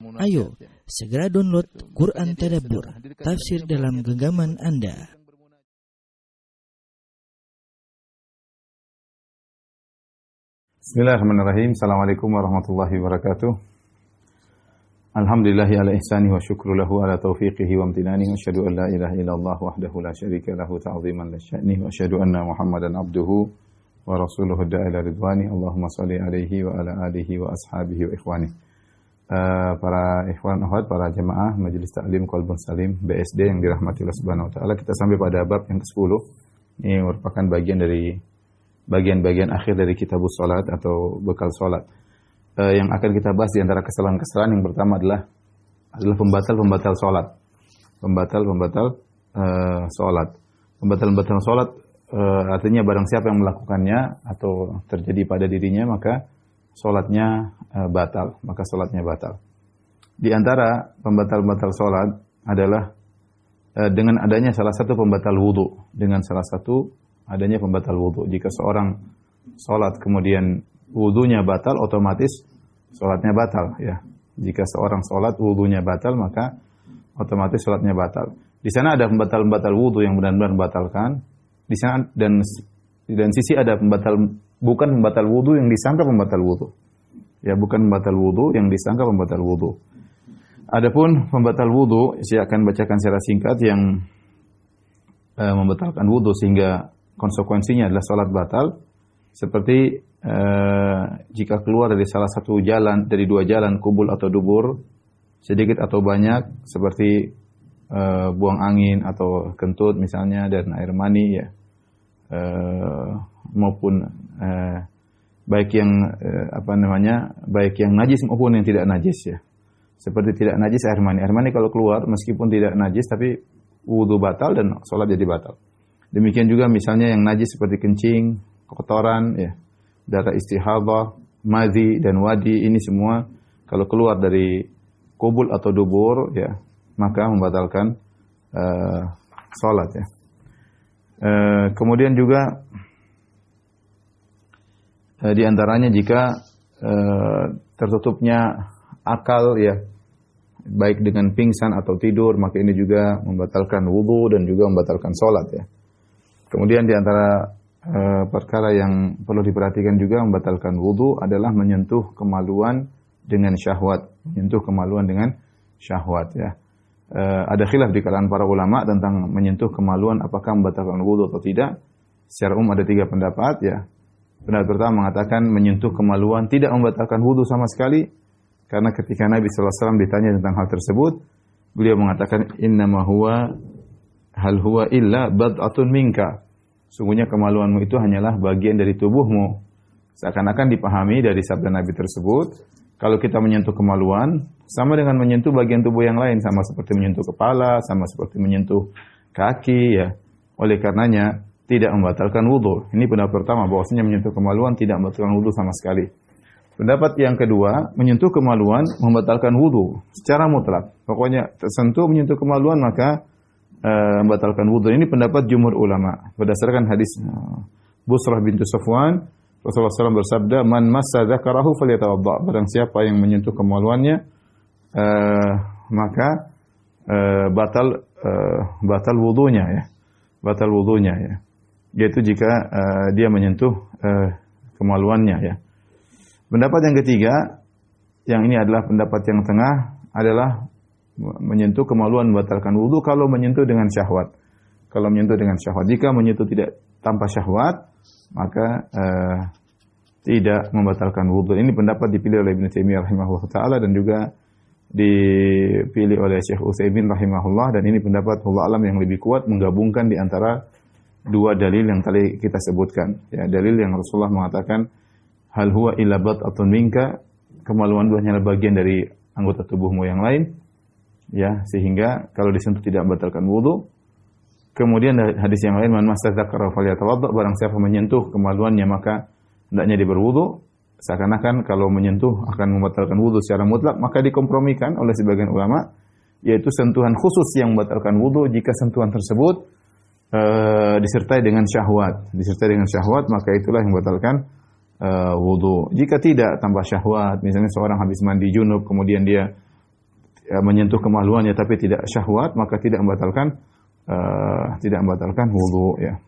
Ayo, segera download Quran Tadabbur, tafsir dalam genggaman Anda. Bismillahirrahmanirrahim. Assalamualaikum warahmatullahi wabarakatuh. Alhamdulillahi ala ihsani wa syukru lahu ala taufiqihi wa amtinani. Wa asyhadu an la ilaha illallah wahdahu la syarika lahu ta'ziman li sya'nihi. Wa asyhadu anna Muhammadan abduhu wa rasuluhu da'ila ridwani. Allahumma salli alaihi wa ala alihi wa ashabihi wa ikhwani. Para ikhwan akhwat, para jemaah Majelis Ta'lim Qalbun Salim BSD yang dirahmati Allah Subhanahu wa taala, kita sampai pada bab yang ke-10. Ini merupakan bagian dari bagian-bagian akhir dari kitabus salat atau bekal salat. Yang akan kita bahas di antara kesalahan-kesalahan yang pertama adalah pembatal-pembatal salat. Pembatal-pembatal salat. Pembatal-pembatal salat artinya barang siapa yang melakukannya atau terjadi pada dirinya maka salatnya batal, maka salatnya batal. Di antara pembatal-pembatal salat adalah dengan adanya salah satu pembatal wudu, adanya pembatal wudu. Jika seorang salat kemudian wudunya batal, otomatis salatnya batal, ya. Jika seorang salat wudunya batal, maka otomatis salatnya batal. Di sana ada pembatal-pembatal wudu yang benar-benar membatalkan. Di sana dan sisi ada bukan pembatal wudu yang disangka pembatal wudu. Ya, bukan pembatal wudu yang disangka pembatal wudu. Adapun pembatal wudu, saya akan bacakan secara singkat yang membatalkan wudu sehingga konsekuensinya adalah salat batal. Seperti jika keluar dari salah satu jalan, dari dua jalan, kubul atau dubur, sedikit atau banyak, seperti buang angin atau kentut misalnya, dan air mani, ya, maupun baik yang baik yang najis maupun yang tidak najis, ya. Seperti tidak najis air mani. Air mani kalau keluar meskipun tidak najis tapi wudu batal dan salat jadi batal. Demikian juga misalnya yang najis seperti kencing, kotoran, ya, darah istihadhah, madhi dan wadi, ini semua kalau keluar dari kubul atau dubur, ya, maka membatalkan salat, ya. Kemudian juga di antaranya jika tertutupnya akal, ya, baik dengan pingsan atau tidur, maka ini juga membatalkan wudu dan juga membatalkan salat, ya. Kemudian di antara perkara yang perlu diperhatikan juga membatalkan wudu adalah menyentuh kemaluan dengan syahwat, ya. Ada khilaf di kalangan para ulama tentang menyentuh kemaluan apakah membatalkan wudu atau tidak. Secara umum ada 3 pendapat, ya. Pendapat pertama mengatakan menyentuh kemaluan tidak membatalkan wudu sama sekali, karena ketika Nabi SAW ditanya tentang hal tersebut, beliau mengatakan innama huwa hal huwa illa bad'atun minka. Sungguhnya kemaluanmu itu hanyalah bagian dari tubuhmu. Seakan-akan dipahami dari sabda Nabi tersebut, kalau kita menyentuh kemaluan sama dengan menyentuh bagian tubuh yang lain, sama seperti menyentuh kepala, sama seperti menyentuh kaki, ya. Oleh karenanya tidak membatalkan wudu. Ini pendapat pertama, bahwasanya menyentuh kemaluan tidak membatalkan wudu sama sekali. Pendapat yang kedua, menyentuh kemaluan membatalkan wudu secara mutlak. Pokoknya tersentuh menyentuh kemaluan maka membatalkan wudu. Ini pendapat jumhur ulama. Berdasarkan hadis Busrah bintu Safwan, Rasulullah SAW bersabda, "Man massa dzakarahu falyatawadda." Barang siapa yang menyentuh kemaluannya, maka batal wudunya, ya. Batal wudunya, ya. Yaitu jika dia menyentuh kemaluannya, ya. Pendapat yang ketiga, yang ini adalah pendapat yang tengah, adalah menyentuh kemaluan membatalkan wudu kalau menyentuh dengan syahwat. Kalau menyentuh dengan syahwat. Jika menyentuh tidak tanpa syahwat, maka tidak membatalkan wudu. Ini pendapat dipilih oleh Ibnu Taimiyah rahimahullah taala dan juga dipilih oleh Syekh Utsaimin rahimahullah, dan ini pendapat wallahu alam yang lebih kuat, menggabungkan di antara 2 dalil yang tadi kita sebutkan. Ya, dalil yang Rasulullah mengatakan hal huwa illa bad'atun minka, kemaluan itu hanyalah bagian dari anggota tubuhmu yang lain, ya, sehingga kalau disentuh tidak membatalkan wudu. Kemudian hadis yang lain, man massa dzakara falyatawadda, barang siapa menyentuh kemaluannya maka hendaknya dia berwudu. Seakan-akan kalau menyentuh akan membatalkan wudu secara mutlak, maka dikompromikan oleh sebagian ulama, yaitu sentuhan khusus yang membatalkan wudu jika sentuhan tersebut disertai dengan syahwat. Maka itulah yang membatalkan wudu. Jika tidak tanpa syahwat, misalnya seorang habis mandi junub kemudian dia menyentuh kemaluannya tapi tidak syahwat, maka tidak membatalkan wudu ya.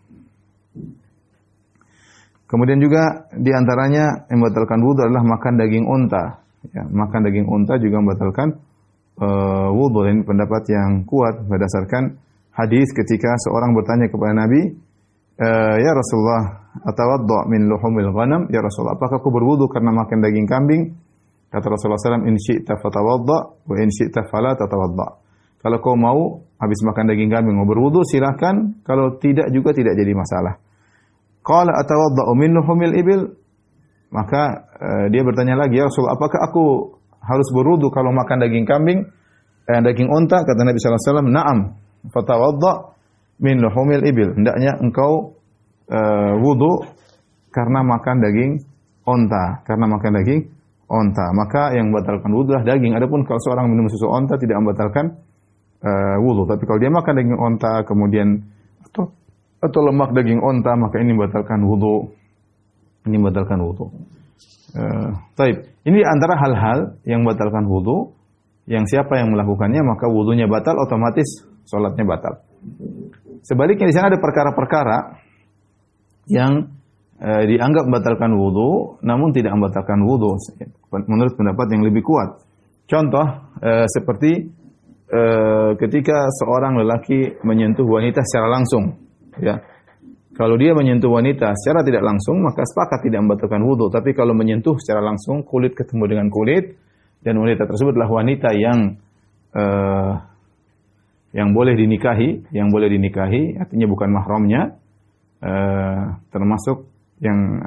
Kemudian juga di antaranya yang membatalkan wudu adalah makan daging unta. Ya, makan daging unta juga membatalkan wudu. Ini pendapat yang kuat berdasarkan hadis ketika seorang bertanya kepada Nabi, ya Rasulullah, atawadda min luhumil ghanam? Ya Rasulullah, apakah aku berwudu karena makan daging kambing? Kata Rasulullah SAW, in syi'ta fatawadda wa in syi'ta fala tatawadda. Kalau kau mau habis makan daging kambing mau berwudu silakan, kalau tidak juga tidak jadi masalah. Qala atawadda'u min luhumil ibil? Maka dia bertanya lagi, ya Rasulullah, apakah aku harus berwudu kalau makan daging kambing, daging unta? Kata Nabi SAW, na'am, fatawadda' min luhumil ibil. Hendaknya engkau wudu karena makan daging unta, maka yang membatalkan wudu adalah daging. Adapun kalau seorang minum susu unta tidak membatalkan wudu. Tapi kalau dia makan daging unta kemudian atau lemak daging unta, maka ini membatalkan wudu. Taib. Ini antara hal-hal yang membatalkan wudu. Yang siapa yang melakukannya maka wudunya batal, otomatis salatnya batal. Sebaliknya di sana ada perkara-perkara yang dianggap membatalkan wudu, namun tidak membatalkan wudu menurut pendapat yang lebih kuat. Contoh seperti ketika seorang lelaki menyentuh wanita secara langsung, ya. Kalau dia menyentuh wanita secara tidak langsung, maka sepakat tidak membatalkan wudu. Tapi kalau menyentuh secara langsung, kulit ketemu dengan kulit, dan wanita tersebut adalah wanita yang boleh dinikahi, artinya bukan mahramnya, termasuk yang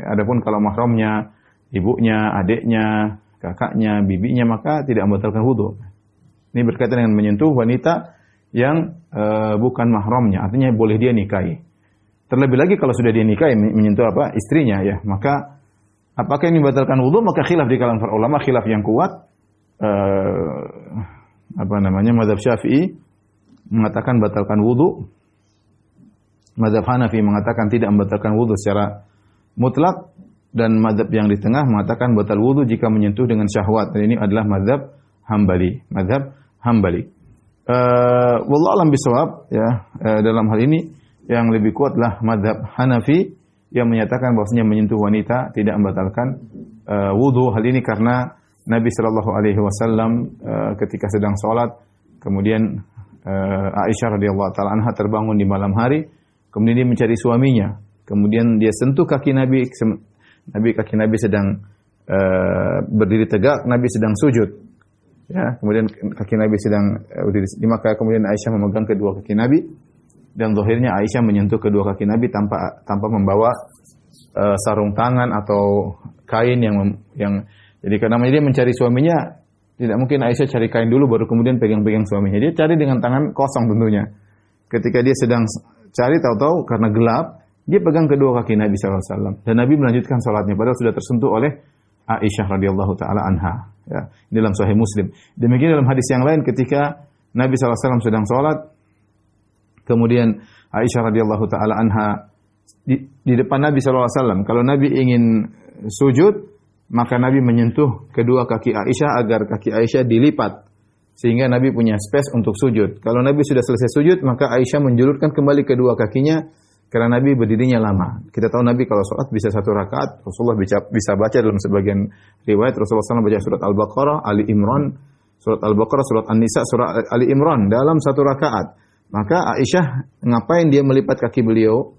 adapun kalau mahramnya, ibunya, adiknya, kakaknya, bibinya, maka tidak membatalkan wudu. Ini berkaitan dengan menyentuh wanita yang bukan mahramnya, artinya boleh dia nikahi. Terlebih lagi kalau sudah dia nikahi, menyentuh istrinya, ya, maka apakah ini membatalkan wudu? Maka khilaf di kalangan para ulama, khilaf yang kuat. Mazhab Syafi'i mengatakan batalkan wudu. Mazhab Hanafi mengatakan tidak membatalkan wudu secara mutlak, dan mazhab yang di tengah mengatakan batal wudu jika menyentuh dengan syahwat. Dan ini adalah mazhab Hambali. Wallahu a'lam bishawab, ya. Dalam hal ini yang lebih kuat adalah mazhab Hanafi yang menyatakan bahwasanya menyentuh wanita tidak membatalkan wudu. Hal ini karena Nabi sallallahu alaihi wasallam ketika sedang salat, kemudian Aisyah radhiyallahu taala anha terbangun di malam hari, kemudian dia mencari suaminya. Kemudian dia sentuh kaki Nabi, kaki Nabi sedang berdiri tegak, Nabi sedang sujud. Ya, kemudian kaki Nabi sedang berdiri, maka kemudian Aisyah memegang kedua kaki Nabi, dan zahirnya Aisyah menyentuh kedua kaki Nabi tanpa membawa sarung tangan atau kain yang jadi karena dia mencari suaminya, tidak mungkin Aisyah cari kain dulu baru kemudian pegang-pegang suaminya. Dia cari dengan tangan kosong tentunya. Ketika dia sedang cari, tahu-tahu karena gelap, dia pegang kedua kaki Nabi SAW. Dan Nabi melanjutkan salatnya, padahal sudah tersentuh oleh Aisyah radhiyallahu taala anha. Ya, dalam Sahih Muslim. Demikian dalam hadis yang lain ketika Nabi SAW sedang salat, kemudian Aisyah radhiyallahu taala anha di depan Nabi SAW. Kalau Nabi ingin sujud, maka Nabi menyentuh kedua kaki Aisyah agar kaki Aisyah dilipat sehingga Nabi punya space untuk sujud. Kalau Nabi sudah selesai sujud, maka Aisyah menjulurkan kembali kedua kakinya karena Nabi berdirinya lama. Kita tahu Nabi kalau sholat bisa 1 rakaat, Rasulullah bisa baca dalam sebagian riwayat Rasulullah SAW baca surat Al-Baqarah, Ali Imran, surat Al-Baqarah, surat An-Nisa, surat Ali Imran dalam 1 rakaat. Maka Aisyah ngapain dia melipat kaki beliau?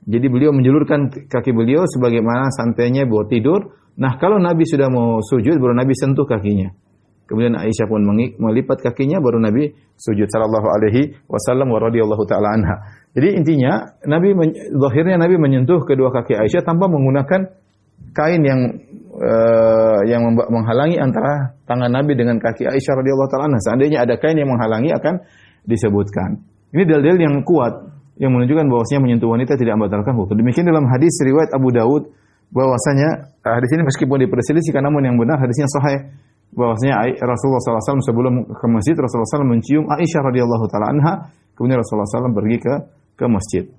Jadi beliau menjulurkan kaki beliau sebagaimana santainya buat tidur. Nah, kalau Nabi sudah mau sujud, baru Nabi sentuh kakinya. Kemudian Aisyah pun melipat kakinya, baru Nabi sujud sallallahu alaihi wasallam wa radhiyallahu taala anha. Jadi intinya zahirnya Nabi menyentuh kedua kaki Aisyah tanpa menggunakan kain yang menghalangi antara tangan Nabi dengan kaki Aisyah radhiyallahu taala anha. Seandainya ada kain yang menghalangi akan disebutkan. Ini dalil yang kuat yang menunjukkan bahwasanya menyentuh wanita tidak membatalkan wudu. Demikian dalam hadis riwayat Abu Daud bahwasanya hadis ini meskipun diperselisihkan namun yang benar hadisnya sahih bahwasanya Rasulullah SAW sebelum ke masjid Rasulullah SAW mencium Aisyah radhiyallahu taala anha, kemudian Rasulullah SAW pergi ke masjid.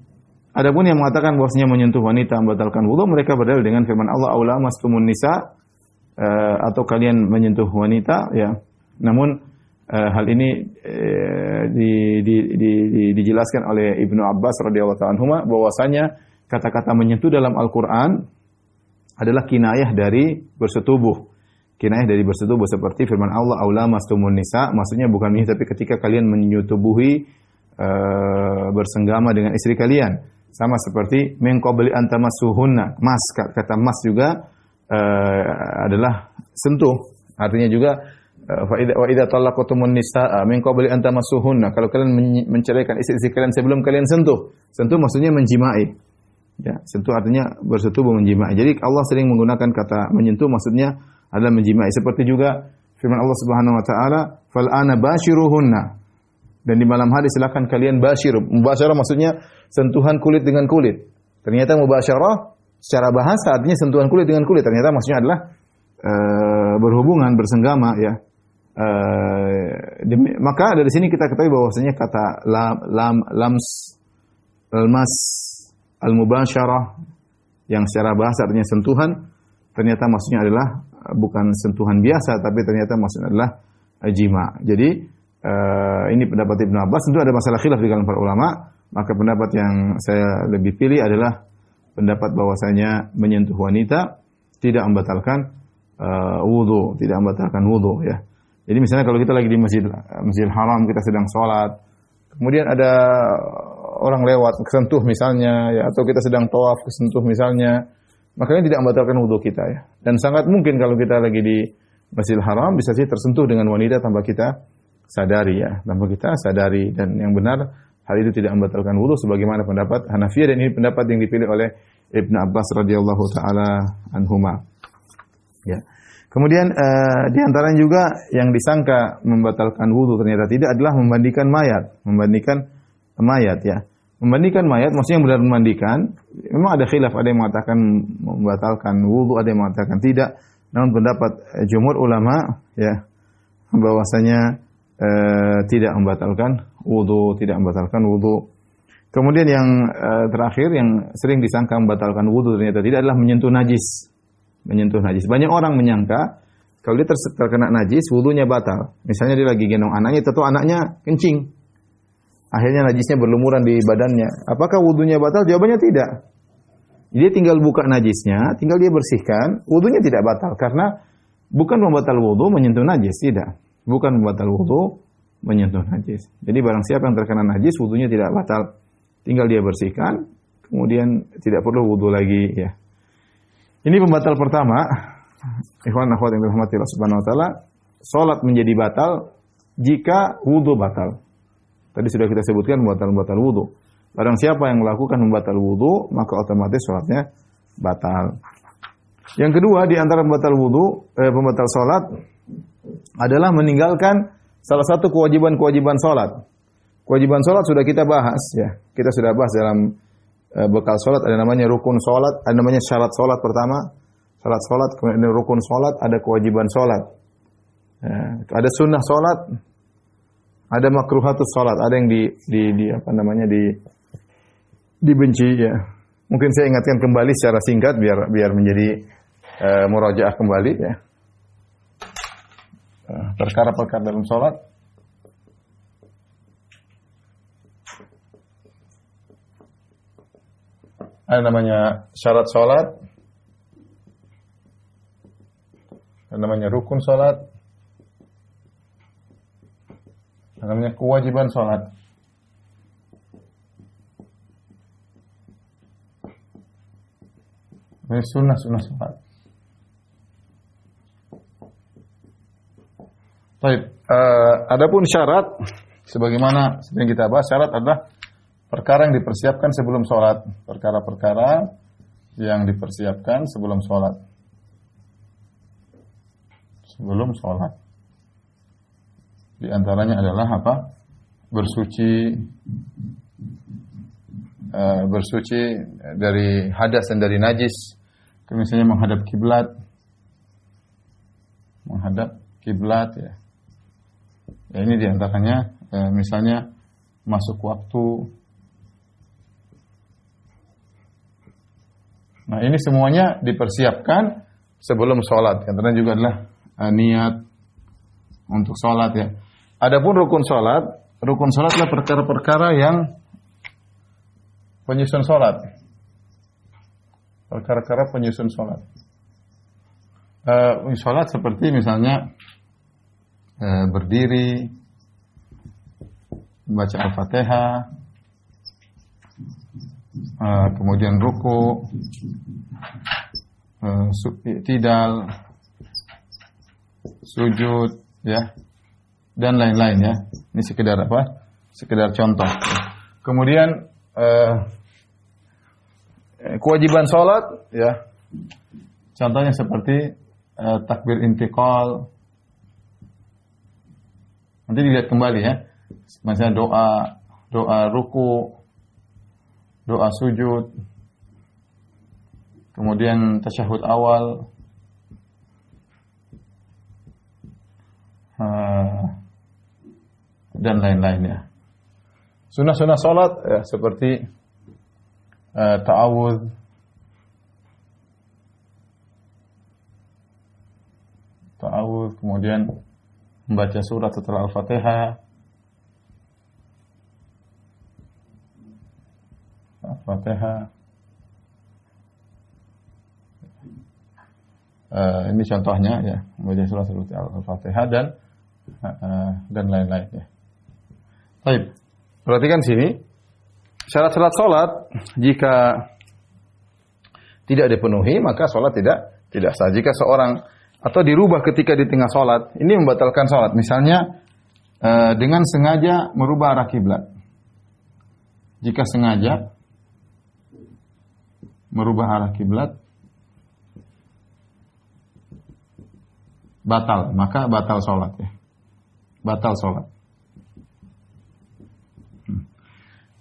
Adapun yang mengatakan bahwasanya menyentuh wanita membatalkan wudu, mereka berdalil dengan firman Allah, aula mastumun nisa, atau kalian menyentuh wanita, ya, Namun hal ini dijelaskan oleh Ibnu Abbas radhiyallahu ta'ala anhuma bahwasanya kata-kata menyentuh dalam Al-Qur'an adalah kinayah dari bersetubuh. Kinayah dari bersetubuh seperti firman Allah aula mastumun nisa, maksudnya bukan menyentuh tapi ketika kalian menyetubuhi bersenggama dengan istri kalian. Sama seperti min qabli an tamassuhunna. Mas, kata mas juga adalah sentuh. Artinya juga wa idza talaqtumun nisaa min qabli an tamassuhunna. Kalau kalian menceraikan istri-istri kalian sebelum kalian sentuh. Sentuh maksudnya menjimai. Ya, sentuh artinya bersetubuh menjimai. Jadi Allah sering menggunakan kata menyentuh maksudnya adalah menjimai. Seperti juga firman Allah Subhanahu wa taala, "Fal ana basyiruhunna." Dan di malam hari silakan kalian basyir. Mubasyarah maksudnya sentuhan kulit dengan kulit. Ternyata mubasyarah secara bahasa artinya sentuhan kulit dengan kulit. Ternyata maksudnya adalah berhubungan, bersenggama ya. Maka dari sini kita ketahui bahwasanya kata lams, almas, al-mubasyarah yang secara bahasa artinya sentuhan, ternyata maksudnya adalah bukan sentuhan biasa tapi ternyata maksudnya adalah jima. Jadi ini pendapat Ibnu Abbas. Tentu ada masalah khilaf di kalangan para ulama, maka pendapat yang saya lebih pilih adalah pendapat bahwasanya menyentuh wanita tidak membatalkan wudu, tidak membatalkan wudu ya. Jadi misalnya kalau kita lagi di Masjidil Haram, kita sedang sholat, kemudian ada orang lewat kesentuh misalnya ya, atau kita sedang tawaf kesentuh misalnya, maka ini tidak membatalkan wudu kita ya. Dan sangat mungkin kalau kita lagi di Masjidil Haram bisa sih tersentuh dengan wanita tanpa kita sadari ya, tanpa kita sadari. Dan yang benar hal itu tidak membatalkan wudu sebagaimana pendapat Hanafiyah, dan ini pendapat yang dipilih oleh Ibnu Abbas radhiyallahu taala anhuma. Ya. Kemudian di antaranya juga yang disangka membatalkan wudu ternyata tidak adalah membandingkan mayat ya. Membandingkan mayat maksudnya yang benar memandikan, memang ada khilaf, ada yang mengatakan membatalkan wudu, ada yang mengatakan tidak. Namun pendapat jumhur ulama ya bahwasanya tidak membatalkan wudu, Kemudian yang terakhir yang sering disangka membatalkan wudu ternyata tidak adalah menyentuh najis. Banyak orang menyangka kalau dia terkena najis wudunya batal. Misalnya dia lagi gendong anaknya, tentu anaknya kencing. Akhirnya najisnya berlumuran di badannya. Apakah wudunya batal? Jawabannya tidak. Dia tinggal buka najisnya, tinggal dia bersihkan, wudunya tidak batal karena bukan membatal wudu menyentuh najis, tidak. Bukan membatal wudu menyentuh najis. Jadi barang siapa yang terkena najis wudunya tidak batal. Tinggal dia bersihkan, kemudian tidak perlu wudu lagi ya. Ini pembatal pertama. Ikhwan akhwat yang dirahmati Allah Subhanahu wa taala, salat menjadi batal jika wudu batal. Tadi sudah kita sebutkan pembatal wudu. Barang siapa yang melakukan pembatal wudu, maka otomatis salatnya batal. Yang kedua di antara pembatal salat adalah meninggalkan salah satu kewajiban salat. Kewajiban salat sudah kita bahas ya. Kita sudah bahas dalam bekal salat, ada namanya rukun salat, ada namanya syarat salat pertama, syarat salat, kemudian ada rukun salat, ada kewajiban salat. Ya, ada sunnah salat, ada makruhatus salat, ada yang dibenci ya. Mungkin saya ingatkan kembali secara singkat biar menjadi murajaah kembali ya. Perkara-perkara dalam salat. Ada namanya syarat salat, ada namanya rukun salat, ada namanya kewajiban salat. Ini sunnah salat. Baik, adapun syarat sebagaimana sering kita bahas, syarat adalah perkara yang dipersiapkan sebelum sholat. Perkara-perkara yang dipersiapkan sebelum sholat. Sebelum sholat. Di antaranya adalah apa? Bersuci dari hadas dan dari najis. Misalnya menghadap kiblat ya. Ya ini di antaranya misalnya masuk waktu. Nah ini semuanya dipersiapkan sebelum sholat. Yang terakhir juga adalah niat untuk sholat ya. Adapun rukun sholat adalah perkara-perkara yang penyusun sholat. Perkara-perkara penyusun sholat. Sholat seperti misalnya berdiri, baca Al-Fatihah, kemudian ruku, i'tidal, sujud, ya, dan lain-lain ya. Ini sekedar apa? Sekedar contoh. Kemudian kewajiban sholat, ya, contohnya seperti takbir intiqal. Nanti dilihat kembali ya. Misalnya doa ruku, doa sujud, kemudian tasyahud awal, dan lain-lainnya. Sunnah-sunnah salat ya, seperti ta'awudz, kemudian membaca surat setelah Al-Fatihah, ini contohnya ya, membaca surat seperti Al-Fatihah dan lain-lain ya. Baik, perhatikan sini syarat-syarat salat jika tidak dipenuhi maka salat tidak sah. Jika seorang atau dirubah ketika di tengah salat, ini membatalkan salat. Misalnya dengan sengaja merubah arah kiblat. Jika sengaja merubah arah kiblat batal, maka batal salat ya. Batal salat.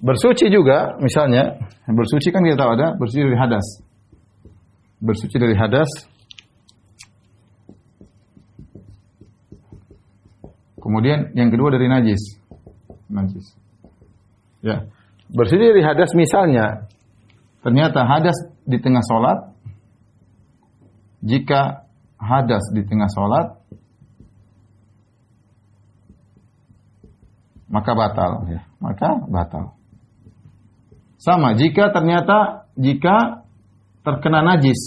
Bersuci juga, misalnya, bersuci kan kita tahu ada bersuci dari hadas. Bersuci dari hadas. Kemudian yang kedua dari najis. Ya. Bersuci dari hadas misalnya ternyata hadas di tengah salat. Jika hadas di tengah salat maka batal ya. Maka batal. Sama jika terkena najis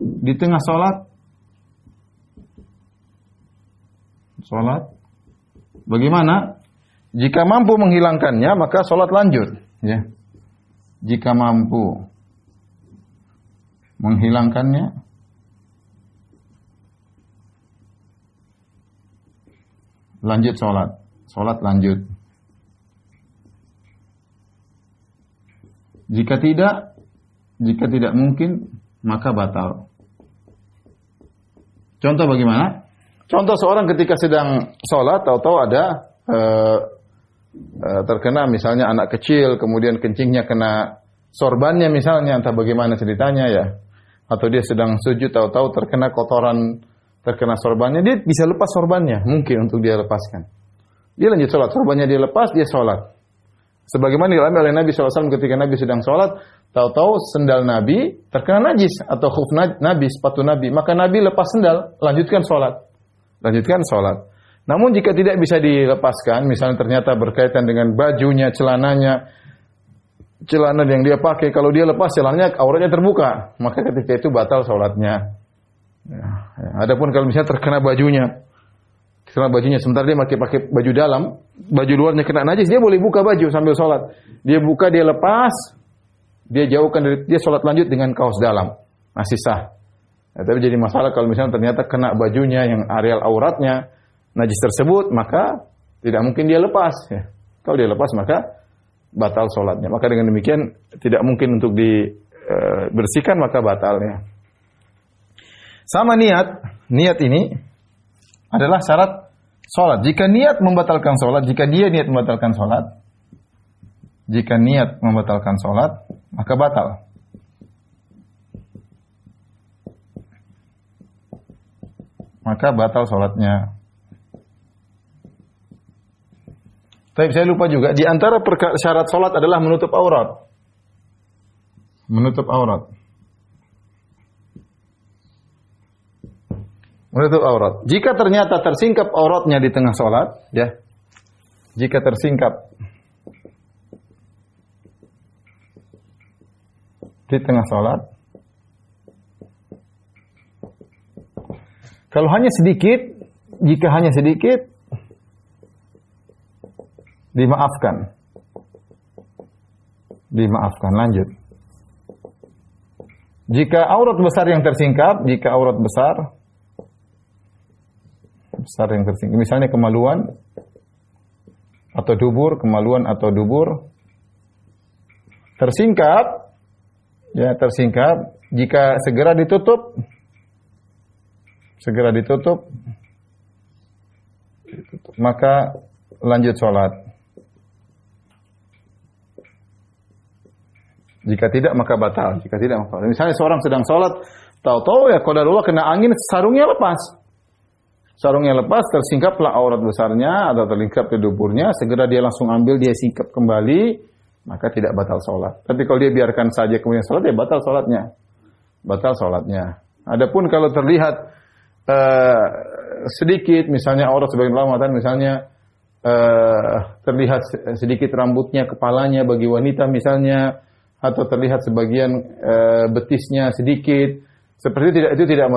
di tengah salat bagaimana? Jika mampu menghilangkannya maka salat lanjut ya. Jika mampu menghilangkannya lanjut salat lanjut. Jika tidak mungkin maka batal. Contoh bagaimana? Contoh seorang ketika sedang sholat tahu-tahu ada terkena misalnya anak kecil, kemudian kencingnya kena sorbannya misalnya, entah bagaimana ceritanya ya. Atau dia sedang sujud tahu-tahu terkena kotoran, terkena sorbannya, dia bisa lepas sorbannya, mungkin untuk dia lepaskan. Dia lanjut sholat, sorbannya dia lepas, dia sholat. Sebagaimana dialami oleh Nabi SAW ketika Nabi sedang sholat, tahu-tahu sendal Nabi terkena najis atau khuf Nabi, sepatu Nabi, maka Nabi lepas sendal, lanjutkan sholat. Namun jika tidak bisa dilepaskan, misalnya ternyata berkaitan dengan bajunya, celana yang dia pakai, kalau dia lepas celananya auratnya terbuka, maka ketika itu batal sholatnya. Adapun kalau misalnya terkena bajunya sementara dia pakai baju dalam, baju luarnya kena najis, dia boleh buka baju sambil sholat. Dia buka, dia lepas, dia jauhkan dari, dia sholat lanjut dengan kaos dalam, masih sah. Ya, tapi jadi masalah kalau misalnya ternyata kena bajunya yang areal auratnya najis tersebut, maka tidak mungkin dia lepas. Ya. Kalau dia lepas maka batal sholatnya. Maka dengan demikian tidak mungkin untuk dibersihkan maka batalnya. Sama niat ini adalah syarat sholat. Jika niat membatalkan sholat, jika niat membatalkan sholat, maka batal. Maka batal sholatnya. Tapi saya lupa juga, di antara syarat sholat adalah menutup aurat. Menutup aurat. Jika ternyata tersingkap auratnya di tengah sholat, ya. Jika tersingkap di tengah sholat, kalau hanya sedikit, jika hanya sedikit, dimaafkan. Dimaafkan, lanjut. Jika aurat besar yang tersingkap, jika aurat besar yang tersingkap, misalnya kemaluan atau dubur, kemaluan atau dubur tersingkap, ya tersingkap, jika segera ditutup, maka lanjut sholat. Jika tidak maka batal. Jika tidak maka batal. Misalnya seorang sedang sholat, tahu-tahu ya qadarullah kena angin, sarungnya lepas. Sarungnya lepas, tersingkaplah aurat besarnya atau tersingkap di duburnya, segera dia langsung ambil, dia singkap kembali, maka tidak batal sholat. Tapi kalau dia biarkan saja kemudian sholat, ya batal sholatnya. Batal sholatnya. Adapun kalau terlihat sedikit, misalnya aurat sebagian ulama misalnya terlihat sedikit rambutnya, kepalanya bagi wanita misalnya, atau terlihat sebagian betisnya sedikit, seperti itu tidak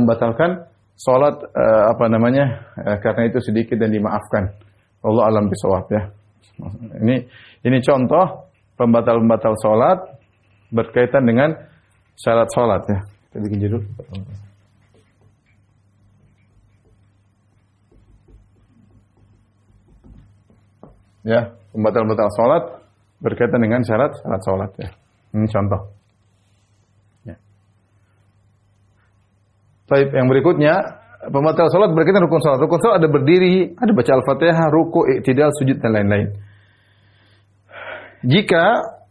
membatalkan salat karena itu sedikit dan dimaafkan. Allah alam bisawab ya. Ini contoh pembatal salat berkaitan dengan syarat salat ya. Kita bikin judul. Ya, pembatal salat berkaitan dengan syarat salat ya. Ini contoh. Ya. Baik, yang berikutnya pembatal salat berkaitan rukun salat. Rukun salat ada berdiri, ada baca Al-Fatihah, ruku', i'tidal, sujud dan lain-lain. Jika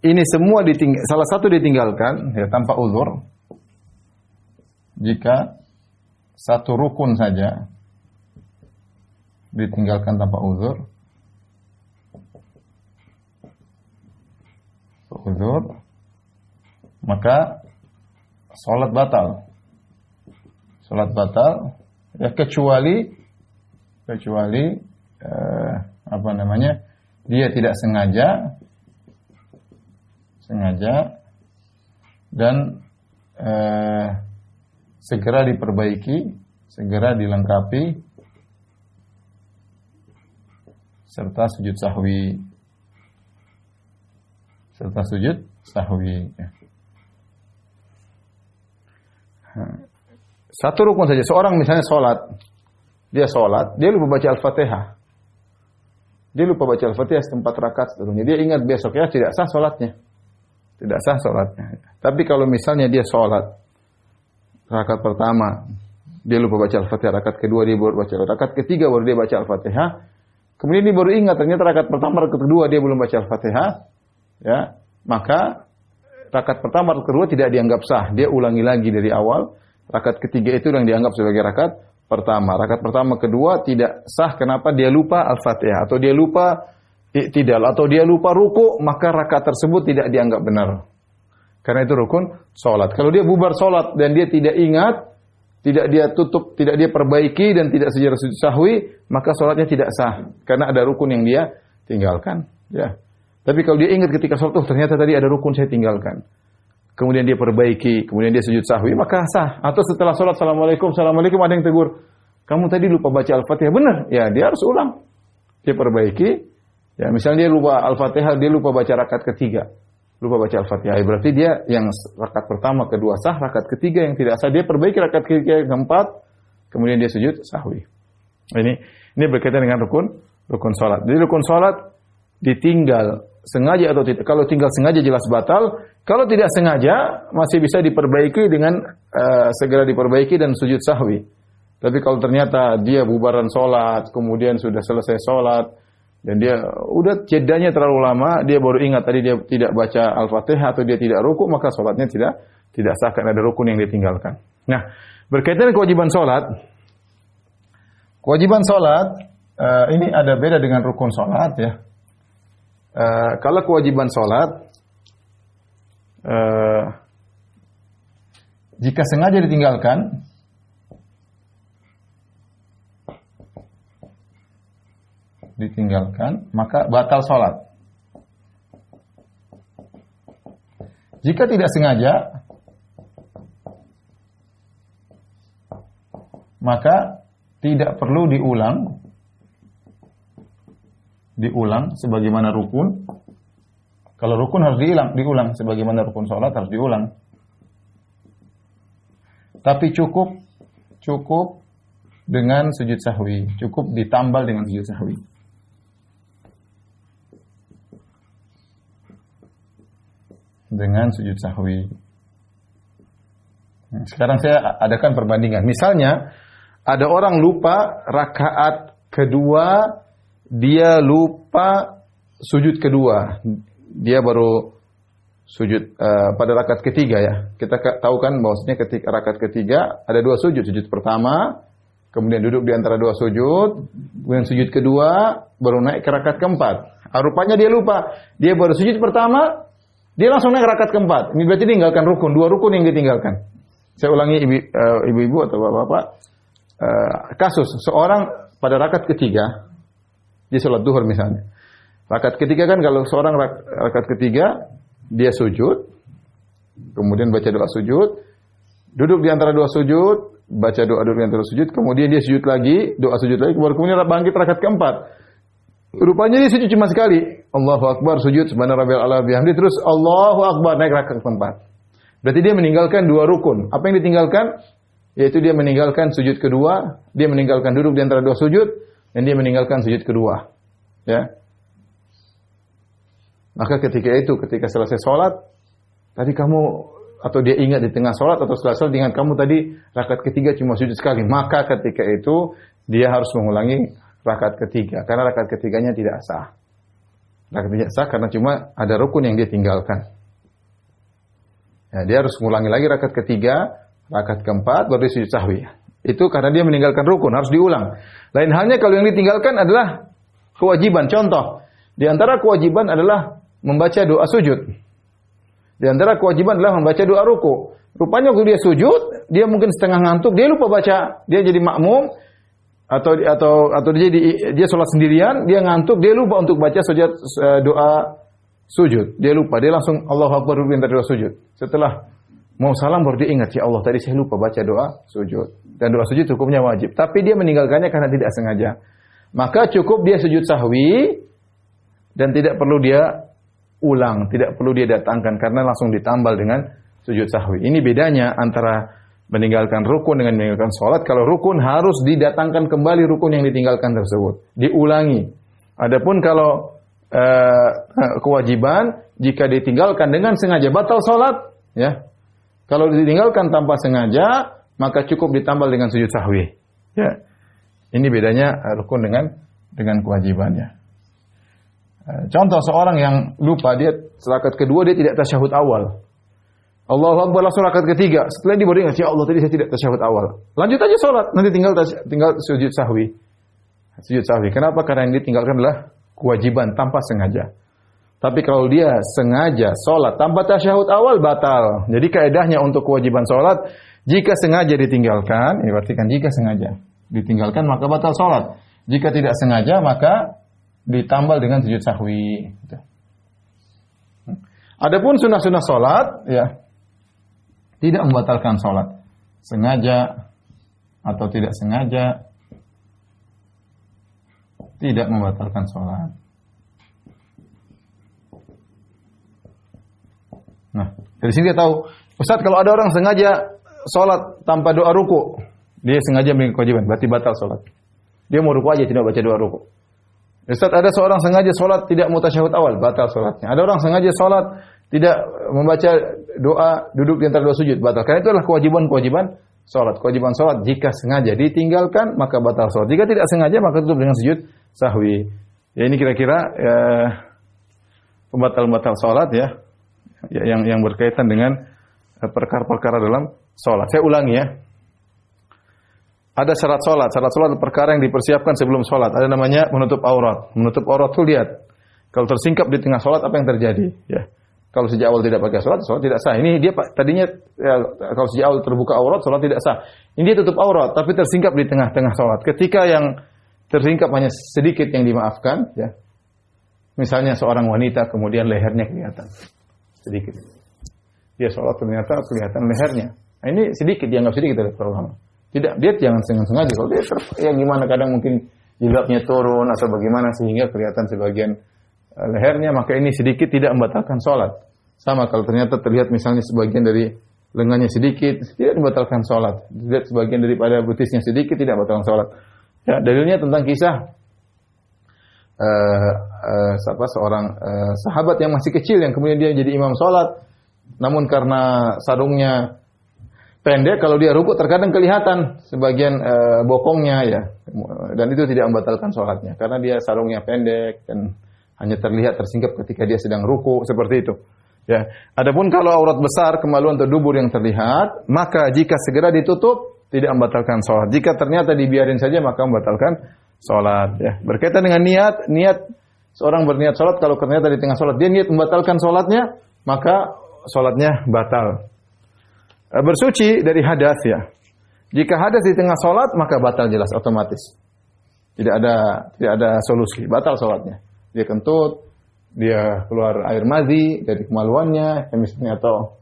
ini semua salah satu ditinggalkan ya tanpa uzur, jika satu rukun saja ditinggalkan tanpa uzur, maka salat batal. Salat batal ya kecuali dia tidak sengaja dan segera diperbaiki, segera dilengkapi serta sujud sahwi ya. Satu rukun saja. Seorang misalnya dia lupa baca Al-Fatihah. Dia lupa baca Al-Fatihah setempat rakaat seterusnya. Dia ingat besoknya tidak sah salatnya. Tapi kalau misalnya dia salat rakaat pertama, dia lupa baca Al-Fatihah, rakaat kedua dia baru baca, rakaat ketiga baru dia baca Al-Fatihah. Kemudian dia baru ingat ternyata rakaat pertama, rakaat kedua dia belum baca Al-Fatihah. Ya, maka rakaat pertama, rakaat kedua tidak dianggap sah. Dia ulangi lagi dari awal. Rakaat ketiga itu yang dianggap sebagai rakaat pertama. Rakaat pertama, kedua tidak sah. Kenapa? Dia lupa Al-Fatihah atau dia lupa i'tidal atau dia lupa ruku', maka rakaat tersebut tidak dianggap benar. Karena itu rukun salat. Kalau dia bubar salat dan dia tidak ingat, tidak dia tutup, tidak dia perbaiki dan tidak secara sujud sahwi, maka salatnya tidak sah karena ada rukun yang dia tinggalkan, ya. Tapi kalau dia ingat ketika salat, ternyata tadi ada rukun saya tinggalkan. Kemudian dia perbaiki, kemudian dia sujud sahwi, maka sah. Atau setelah salat, Assalamualaikum ada yang tegur, kamu tadi lupa baca Al-Fatihah, benar? Ya, dia harus ulang. Dia perbaiki. Ya, misalnya dia lupa Al-Fatihah, dia lupa baca rakaat ketiga. Lupa baca Al-Fatihah. Berarti dia yang rakaat pertama, kedua sah, rakaat ketiga yang tidak sah, dia perbaiki rakaat ketiga yang keempat, kemudian dia sujud sahwi. Ini berkaitan dengan rukun salat. Jadi rukun salat ditinggal sengaja atau tidak. Kalau tinggal sengaja jelas batal. Kalau tidak sengaja masih bisa diperbaiki dengan segera diperbaiki dan sujud sahwi. Tapi kalau ternyata dia bubaran salat, kemudian sudah selesai salat dan dia udah jedanya terlalu lama, dia baru ingat tadi dia tidak baca Al-Fatihah atau dia tidak ruku', maka salatnya tidak sah karena ada rukun yang ditinggalkan. Nah, berkaitan dengan kewajiban salat. Kewajiban salat ini ada beda dengan rukun salat ya. Kalau kewajiban salat jika sengaja ditinggalkan, ditinggalkan, maka batal sholat. Jika tidak sengaja, maka tidak perlu diulang sebagaimana rukun. Kalau rukun harus diulang sebagaimana rukun sholat harus diulang. Tapi cukup dengan sujud sahwi, cukup ditambal dengan sujud sahwi. Dengan sujud sahwi. Sekarang saya adakan perbandingan. Misalnya ada orang lupa rakaat kedua, dia lupa sujud kedua. Dia baru sujud pada rakaat ketiga ya. Kita tahu kan bahwasanya ketika rakaat ketiga ada dua sujud. Sujud pertama, kemudian duduk di antara dua sujud, kemudian sujud kedua, baru naik ke rakaat keempat. Rupanya dia lupa. Dia baru sujud pertama, dia langsung naik ke rakaat keempat. Ini berarti tinggalkan rukun, dua rukun yang ditinggalkan. Saya ulangi ibu-ibu atau bapak-bapak. Kasus seorang pada rakaat ketiga, dia sholat duhur misalnya. Rakaat ketiga kan kalau seorang rakaat ketiga dia sujud, kemudian baca doa sujud, duduk di antara dua sujud, baca doa duduk di antara sujud, kemudian dia sujud lagi, doa sujud lagi, kemudian bangkit rakaat keempat. Rupanya dia sujud cuma sekali. Allahu Akbar, sujud subhana rabbiyal a'la bihamdi, terus Allahu Akbar naik rakaat keempat. Berarti dia meninggalkan dua rukun. Apa yang ditinggalkan? Yaitu dia meninggalkan sujud kedua, dia meninggalkan duduk di antara dua sujud, dan dia meninggalkan sujud kedua. Ya. Maka ketika selesai sholat, tadi kamu, atau dia ingat di tengah sholat, atau selesai dengan kamu tadi, rakaat ketiga cuma sujud sekali. Maka ketika itu, dia harus mengulangi rakaat ketiga. Karena rakaat ketiganya tidak sah. Rakaat tidak sah karena cuma ada rukun yang dia tinggalkan. Ya, dia harus mengulangi lagi rakaat ketiga, rakaat keempat, baru dia sujud sahwi. Itu karena dia meninggalkan rukun, harus diulang. Lain halnya kalau yang ditinggalkan adalah kewajiban. Contoh, di antara kewajiban adalah membaca doa sujud. Di antara kewajiban adalah membaca doa ruku. Rupanya waktu dia sujud, dia mungkin setengah ngantuk, dia lupa baca. Dia jadi makmum atau dia sholat sendirian, dia ngantuk, dia lupa untuk baca doa sujud. Dia lupa, dia langsung Allahu Akbar dulu doa sujud. Setelah mau salam baru dia ingat, ya Allah tadi saya lupa baca doa sujud. Dan doa sujud hukumnya wajib, tapi dia meninggalkannya karena tidak sengaja. Maka cukup dia sujud sahwi dan tidak perlu dia ulang, tidak perlu dia datangkan karena langsung ditambal dengan sujud sahwi. Ini bedanya antara meninggalkan rukun dengan meninggalkan sholat. Kalau rukun harus didatangkan kembali rukun yang ditinggalkan tersebut, diulangi. Adapun kalau kewajiban, jika ditinggalkan dengan sengaja batal sholat, ya. Kalau ditinggalkan tanpa sengaja, maka cukup ditambal dengan sujud sahwi. Ya. Ini bedanya rukun dengan kewajibannya. Contoh seorang yang lupa, dia rakaat kedua dia tidak tasyahud awal. Allahu Akbar langsung rakaat ketiga. Setelah dia baru ingat, ya Allah tadi saya tidak tasyahud awal. Lanjut aja sholat, nanti tinggal sujud sahwi. Sujud sahwi. Kenapa? Karena yang ditinggalkan adalah kewajiban tanpa sengaja. Tapi kalau dia sengaja sholat tanpa tasyahud awal, batal. Jadi kaedahnya untuk kewajiban sholat, jika sengaja ditinggalkan, ini berarti kan jika sengaja ditinggalkan maka batal sholat. Jika tidak sengaja maka ditambal dengan sujud sahwi. Adapun sunnah-sunnah sholat, ya tidak membatalkan sholat. Sengaja atau tidak sengaja tidak membatalkan sholat. Nah, dari sini dia tahu, Ustaz kalau ada orang sengaja sholat tanpa doa ruku, dia sengaja meninggalkan kewajiban, berarti batal sholat. Dia mau ruku aja tidak baca doa ruku. Ustaz ada seorang sengaja sholat tidak mau tasyahud awal, batal sholatnya. Ada orang sengaja sholat tidak membaca doa duduk di antara dua sujud, batal. Karena itu adalah kewajiban sholat. Kewajiban sholat jika sengaja ditinggalkan maka batal sholat. Jika tidak sengaja maka tutup dengan sujud sahwi. Ya ini kira-kira pembatal-pembatal sholat ya, yang berkaitan dengan perkara-perkara dalam sholat. Saya ulangi ya. Ada syarat sholat perkara yang dipersiapkan sebelum sholat. Ada namanya menutup aurat. Menutup aurat itu lihat, kalau tersingkap di tengah sholat apa yang terjadi? Ya, kalau sejak awal tidak pakai sholat tidak sah. Ini dia tadinya ya, kalau sejak awal terbuka aurat, sholat tidak sah. Ini dia tutup aurat, tapi tersingkap di tengah-tengah sholat. Ketika yang tersingkap hanya sedikit yang dimaafkan, ya. Misalnya seorang wanita kemudian lehernya kelihatan sedikit. Dia sholat ternyata kelihatan lehernya. Nah, ini sedikit, dianggap sedikit oleh para ulama. Tidak, dia jangan sengaja. Kalau dia yang gimana kadang mungkin jilbabnya turun atau bagaimana sehingga kelihatan sebagian lehernya, maka ini sedikit tidak membatalkan sholat. Sama kalau ternyata terlihat misalnya sebagian dari lengannya sedikit, tidak membatalkan sholat. Terlihat sebagian daripada betisnya sedikit, tidak membatalkan sholat. Ya, dalilnya tentang kisah seorang sahabat yang masih kecil yang kemudian dia jadi imam sholat, namun karena sarungnya pendek, kalau dia rukuk terkadang kelihatan sebagian bokongnya, ya, dan itu tidak membatalkan sholatnya karena dia sarungnya pendek dan hanya terlihat tersingkap ketika dia sedang rukuk, seperti itu. Ya, adapun kalau aurat besar, kemaluan atau dubur yang terlihat, maka jika segera ditutup tidak membatalkan sholat. Jika ternyata dibiarin saja maka membatalkan sholat. Ya, berkaitan dengan niat seorang berniat sholat, kalau ternyata di tengah sholat dia niat membatalkan sholatnya, maka sholatnya batal. Bersuci dari hadas, ya. Jika hadas di tengah sholat maka batal jelas otomatis. Tidak ada solusi, batal sholatnya. Dia kentut, dia keluar air madhi dari kemaluannya, misalnya atau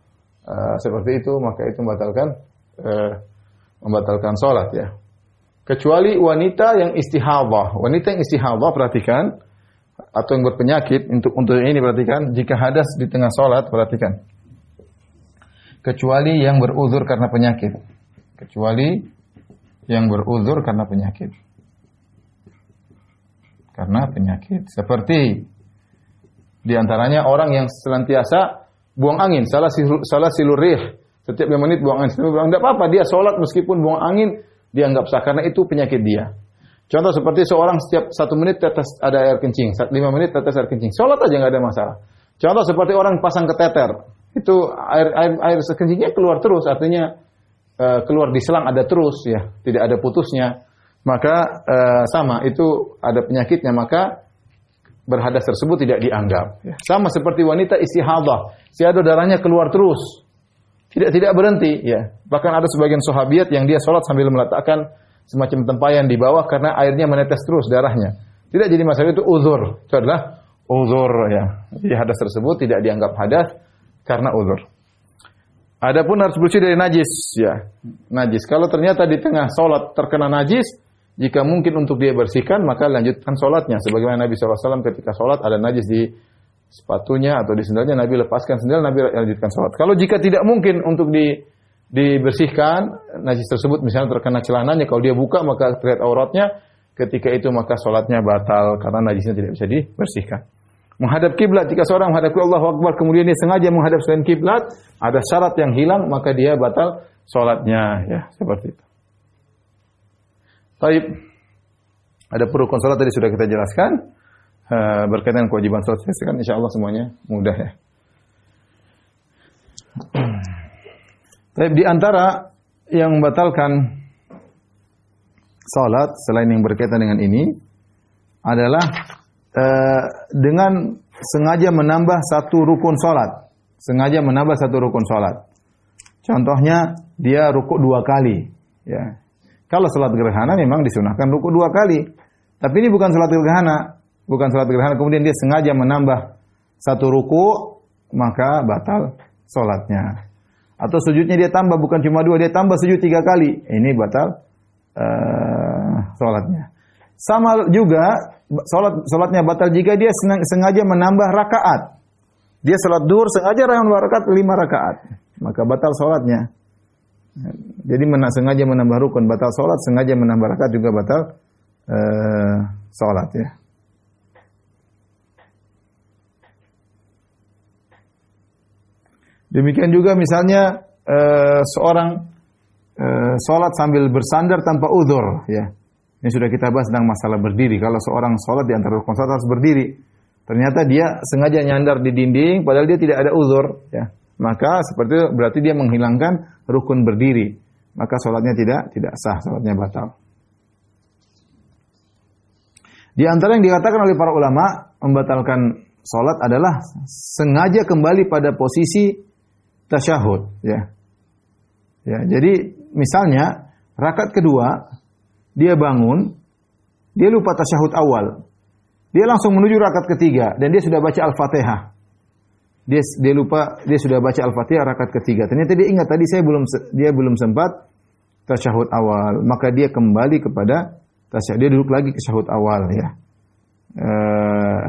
seperti itu, maka itu membatalkan sholat, ya. Kecuali wanita yang istihadhah. Wanita yang istihadhah, perhatikan, atau yang berpenyakit, untuk ini perhatikan, jika hadas di tengah sholat, perhatikan. Kecuali yang beruzur karena penyakit. Kecuali yang beruzur karena penyakit. Karena penyakit. Seperti di antaranya orang yang senantiasa buang angin, salah silur rih. Setiap 5 menit buang angin. Tidak apa-apa, dia sholat meskipun buang angin, dianggap sah karena itu penyakit dia. Contoh seperti seorang setiap 1 menit tetes ada air kencing, 5 menit tetes air kencing. Sholat aja nggak ada masalah. Contoh seperti orang pasang keteter, itu air kencingnya keluar terus, artinya keluar di selang ada terus, ya, tidak ada putusnya. Maka sama, itu ada penyakitnya, maka berhadas tersebut tidak dianggap. Ya. Sama seperti wanita istihadhah, istihadah darahnya keluar terus, tidak berhenti. Ya. Bahkan ada sebagian sahabiat yang dia sholat sambil meletakkan semacam tempayan di bawah karena airnya menetes terus darahnya. Tidak jadi masalah, itu uzur. Itu adalah uzur, ya. Jadi hadas tersebut tidak dianggap hadas karena uzur. Adapun harus bersih dari najis, ya. Najis. Kalau ternyata di tengah sholat terkena najis, jika mungkin untuk dia bersihkan, maka lanjutkan sholatnya. Sebagaimana Nabi SAW ketika sholat ada najis di sepatunya atau di sendalnya, Nabi lepaskan sendal, Nabi lanjutkan sholat. Kalau jika tidak mungkin untuk dibersihkan, najis tersebut misalnya terkena celananya, kalau dia buka maka terlihat auratnya, ketika itu maka sholatnya batal karena najisnya tidak bisa dibersihkan. Menghadap kiblat, jika seorang menghadap Allahu Akbar kemudian dia sengaja menghadap selain kiblat, ada syarat yang hilang, maka dia batal sholatnya, ya, seperti itu. Baik, ada rukun salat tadi sudah kita jelaskan. Berkaitan dengan kewajiban salat, insyaallah semuanya mudah, ya. Baik, di antara yang membatalkan salat selain yang berkaitan dengan ini adalah dengan sengaja menambah satu rukun salat. Sengaja menambah satu rukun salat. Contohnya dia rukuk 2 kali, ya. Kalau salat gerhana memang disunahkan rukuk 2 kali. Tapi ini bukan salat gerhana. Bukan salat gerhana. Kemudian dia sengaja menambah satu rukuk, maka batal salatnya. Atau sujudnya dia tambah, bukan cuma 2, dia tambah sujud 3 kali. Ini batal salatnya. Sama juga salatnya batal jika dia sengaja menambah rakaat. Dia salat duhur sengaja menambah rakaat 5 rakaat. Maka batal salatnya. Jadi sengaja menambah rukun batal salat, sengaja menambah rakaat juga batal salat, ya. Demikian juga misalnya seorang salat sambil bersandar tanpa uzur, ya. Ini sudah kita bahas tentang masalah berdiri. Kalau seorang salat di antara rukun salat harus berdiri. Ternyata dia sengaja nyandar di dinding padahal dia tidak ada uzur, ya. Maka seperti itu berarti dia menghilangkan rukun berdiri. Maka salatnya tidak sah, salatnya batal. Di antara yang dikatakan oleh para ulama membatalkan salat adalah sengaja kembali pada posisi tasyahud, ya. Ya, jadi misalnya rakaat kedua dia bangun Dia lupa tasyahud awal. Dia langsung menuju rakaat ketiga dan dia sudah baca Al-Fatihah. Dia lupa dia sudah baca Al-Fatihah rakaat ketiga. Ternyata dia ingat tadi dia belum sempat tasyahud awal, maka dia kembali kepada tasyahud. Dia duduk lagi tasyahud awal ya.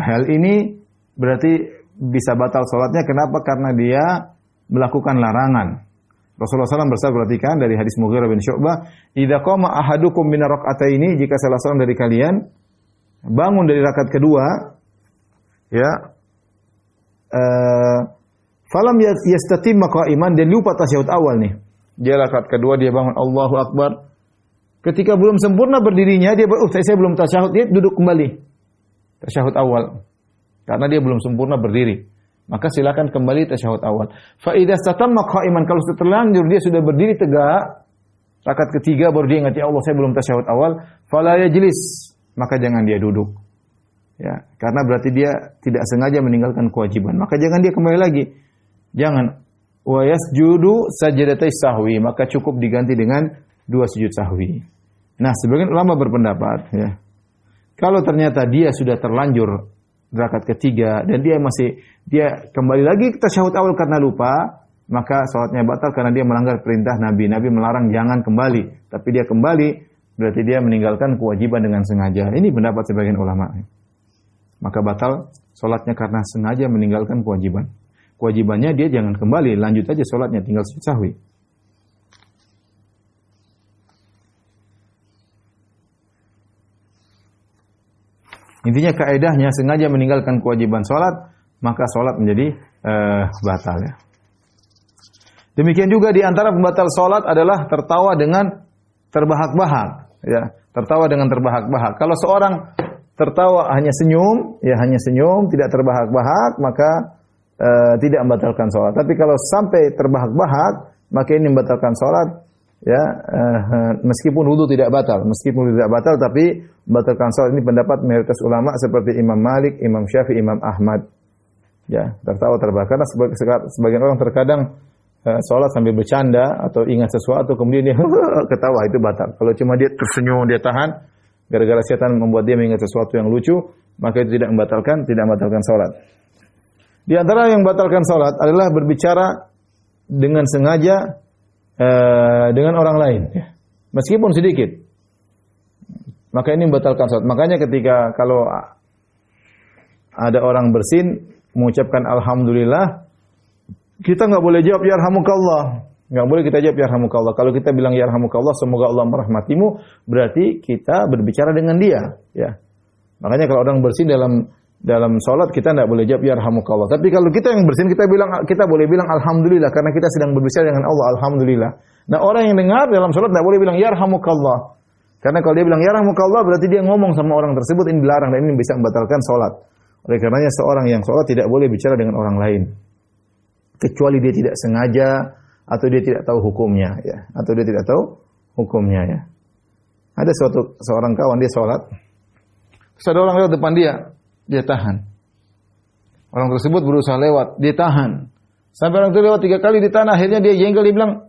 Hal ini berarti bisa batal salatnya. Kenapa? Karena dia melakukan larangan. Rasulullah SAW bersabda, perhatikan dari hadis Mughirah bin Syu'bah, "Idza qama ahadukum min rak'ataini," jika salah seorang dari kalian bangun dari rakaat kedua, ya, falam yastatimma qa'iman, dia lupa tasyahud awal nih. Dia rakaat kedua dia bangun Allahu Akbar. Ketika belum sempurna berdirinya dia saya belum tasyahud, dia duduk kembali. Tasyahud awal. Karena dia belum sempurna berdiri. Maka silakan kembali tasyahud awal. Fa idza statamma qa'iman, kalau sudah terlanjur dia sudah berdiri tegak, rakaat ketiga baru dia ingat, ya Allah saya belum tasyahud awal, fala yajlis, maka jangan dia duduk. Ya, karena berarti dia tidak sengaja meninggalkan kewajiban. Maka jangan dia kembali lagi. Jangan. Wa yasjudu sajdatai sahwi, maka cukup diganti dengan 2 sujud sahwi. Nah, sebagian ulama berpendapat ya, kalau ternyata dia sudah terlanjur rakaat ketiga dan dia kembali lagi ke tasyahud awal karena lupa, maka salatnya batal karena dia melanggar perintah Nabi. Nabi melarang jangan kembali, tapi dia kembali berarti dia meninggalkan kewajiban dengan sengaja. Ini pendapat sebagian ulama. Maka batal salatnya karena sengaja meninggalkan kewajiban. Kewajibannya dia jangan kembali, lanjut aja salatnya, tinggal sujud sahwi. Intinya kaedahnya sengaja meninggalkan kewajiban salat, maka salat menjadi batal ya. Demikian juga di antara pembatal salat adalah tertawa dengan terbahak-bahak ya, tertawa dengan terbahak-bahak. Kalau seorang tertawa hanya senyum, ya hanya senyum, tidak terbahak-bahak, maka tidak membatalkan salat. Tapi kalau sampai terbahak-bahak, maka ini membatalkan salat ya, meskipun wudu tidak batal, tapi membatalkan salat. Ini pendapat mayoritas ulama seperti Imam Malik, Imam Syafi'i, Imam Ahmad. Ya, tertawa terbahak. Karena sebagian orang terkadang salat sambil bercanda atau ingat sesuatu kemudian dia ketawa, itu batal. Kalau cuma dia tersenyum, dia tahan gara-gara setan membuat dia mengingat sesuatu yang lucu, maka itu tidak membatalkan salat. Di antara yang membatalkan salat adalah berbicara dengan sengaja dengan orang lain ya. Meskipun sedikit, maka ini membatalkan salat. Makanya ketika kalau ada orang bersin mengucapkan alhamdulillah, kita nggak boleh jawab yarhamukallah, nggak boleh kita jawab yarhamukallah. Kalau kita bilang yarhamukallah, semoga Allah merahmatimu, berarti kita berbicara dengan dia ya. Makanya kalau orang bersin dalam salat kita tidak boleh jawab yarhamukallah. Tapi kalau kita yang bersin kita boleh bilang alhamdulillah karena kita sedang berbicara dengan Allah, alhamdulillah. Nah, orang yang dengar dalam salat tidak boleh bilang yarhamukallah. Karena kalau dia bilang yarhamukallah berarti dia ngomong sama orang tersebut, ini dilarang dan ini bisa membatalkan salat. Oleh karenanya seorang yang salat tidak boleh bicara dengan orang lain kecuali dia tidak sengaja atau dia tidak tahu hukumnya ya, ya. Ada seorang kawan dia salat, terus ada orang lewat depan dia tahan. Orang tersebut berusaha lewat, dia tahan. Sampai orang itu lewat 3 kali ditahan, akhirnya dia jengkel, dia bilang,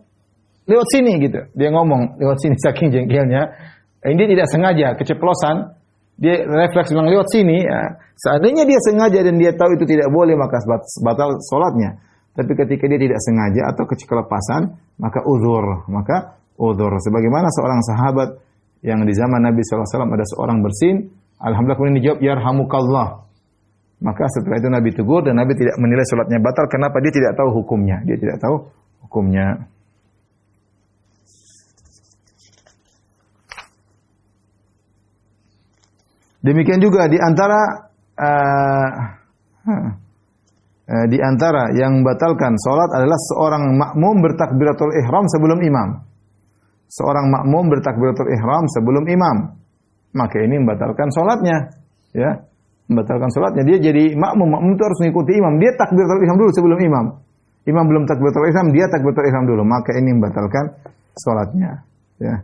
lewat sini gitu. Dia ngomong, lewat sini, saking jengkelnya. Ini tidak sengaja, keceplosan. Dia refleks bilang lewat sini. Ya. Seandainya dia sengaja dan dia tahu itu tidak boleh, maka batal salatnya. Tapi ketika dia tidak sengaja atau kelepasan, maka uzur. Sebagaimana seorang sahabat yang di zaman Nabi SAW ada seorang bersin, alhamdulillah kemudian dijawab yarhamukallah. Maka setelah itu Nabi tegur dan Nabi tidak menilai salatnya batal. Kenapa? Dia tidak tahu hukumnya. Demikian juga di antara yang membatalkan salat adalah seorang makmum bertakbiratul ihram sebelum imam. Maka ini membatalkan salatnya, ya. Membatalkan salatnya. Dia jadi makmum itu harus mengikuti imam. Dia takbiratul ihram dulu sebelum imam. Imam belum takbiratul ihram, dia takbiratul ihram dulu. Maka ini membatalkan salatnya, ya.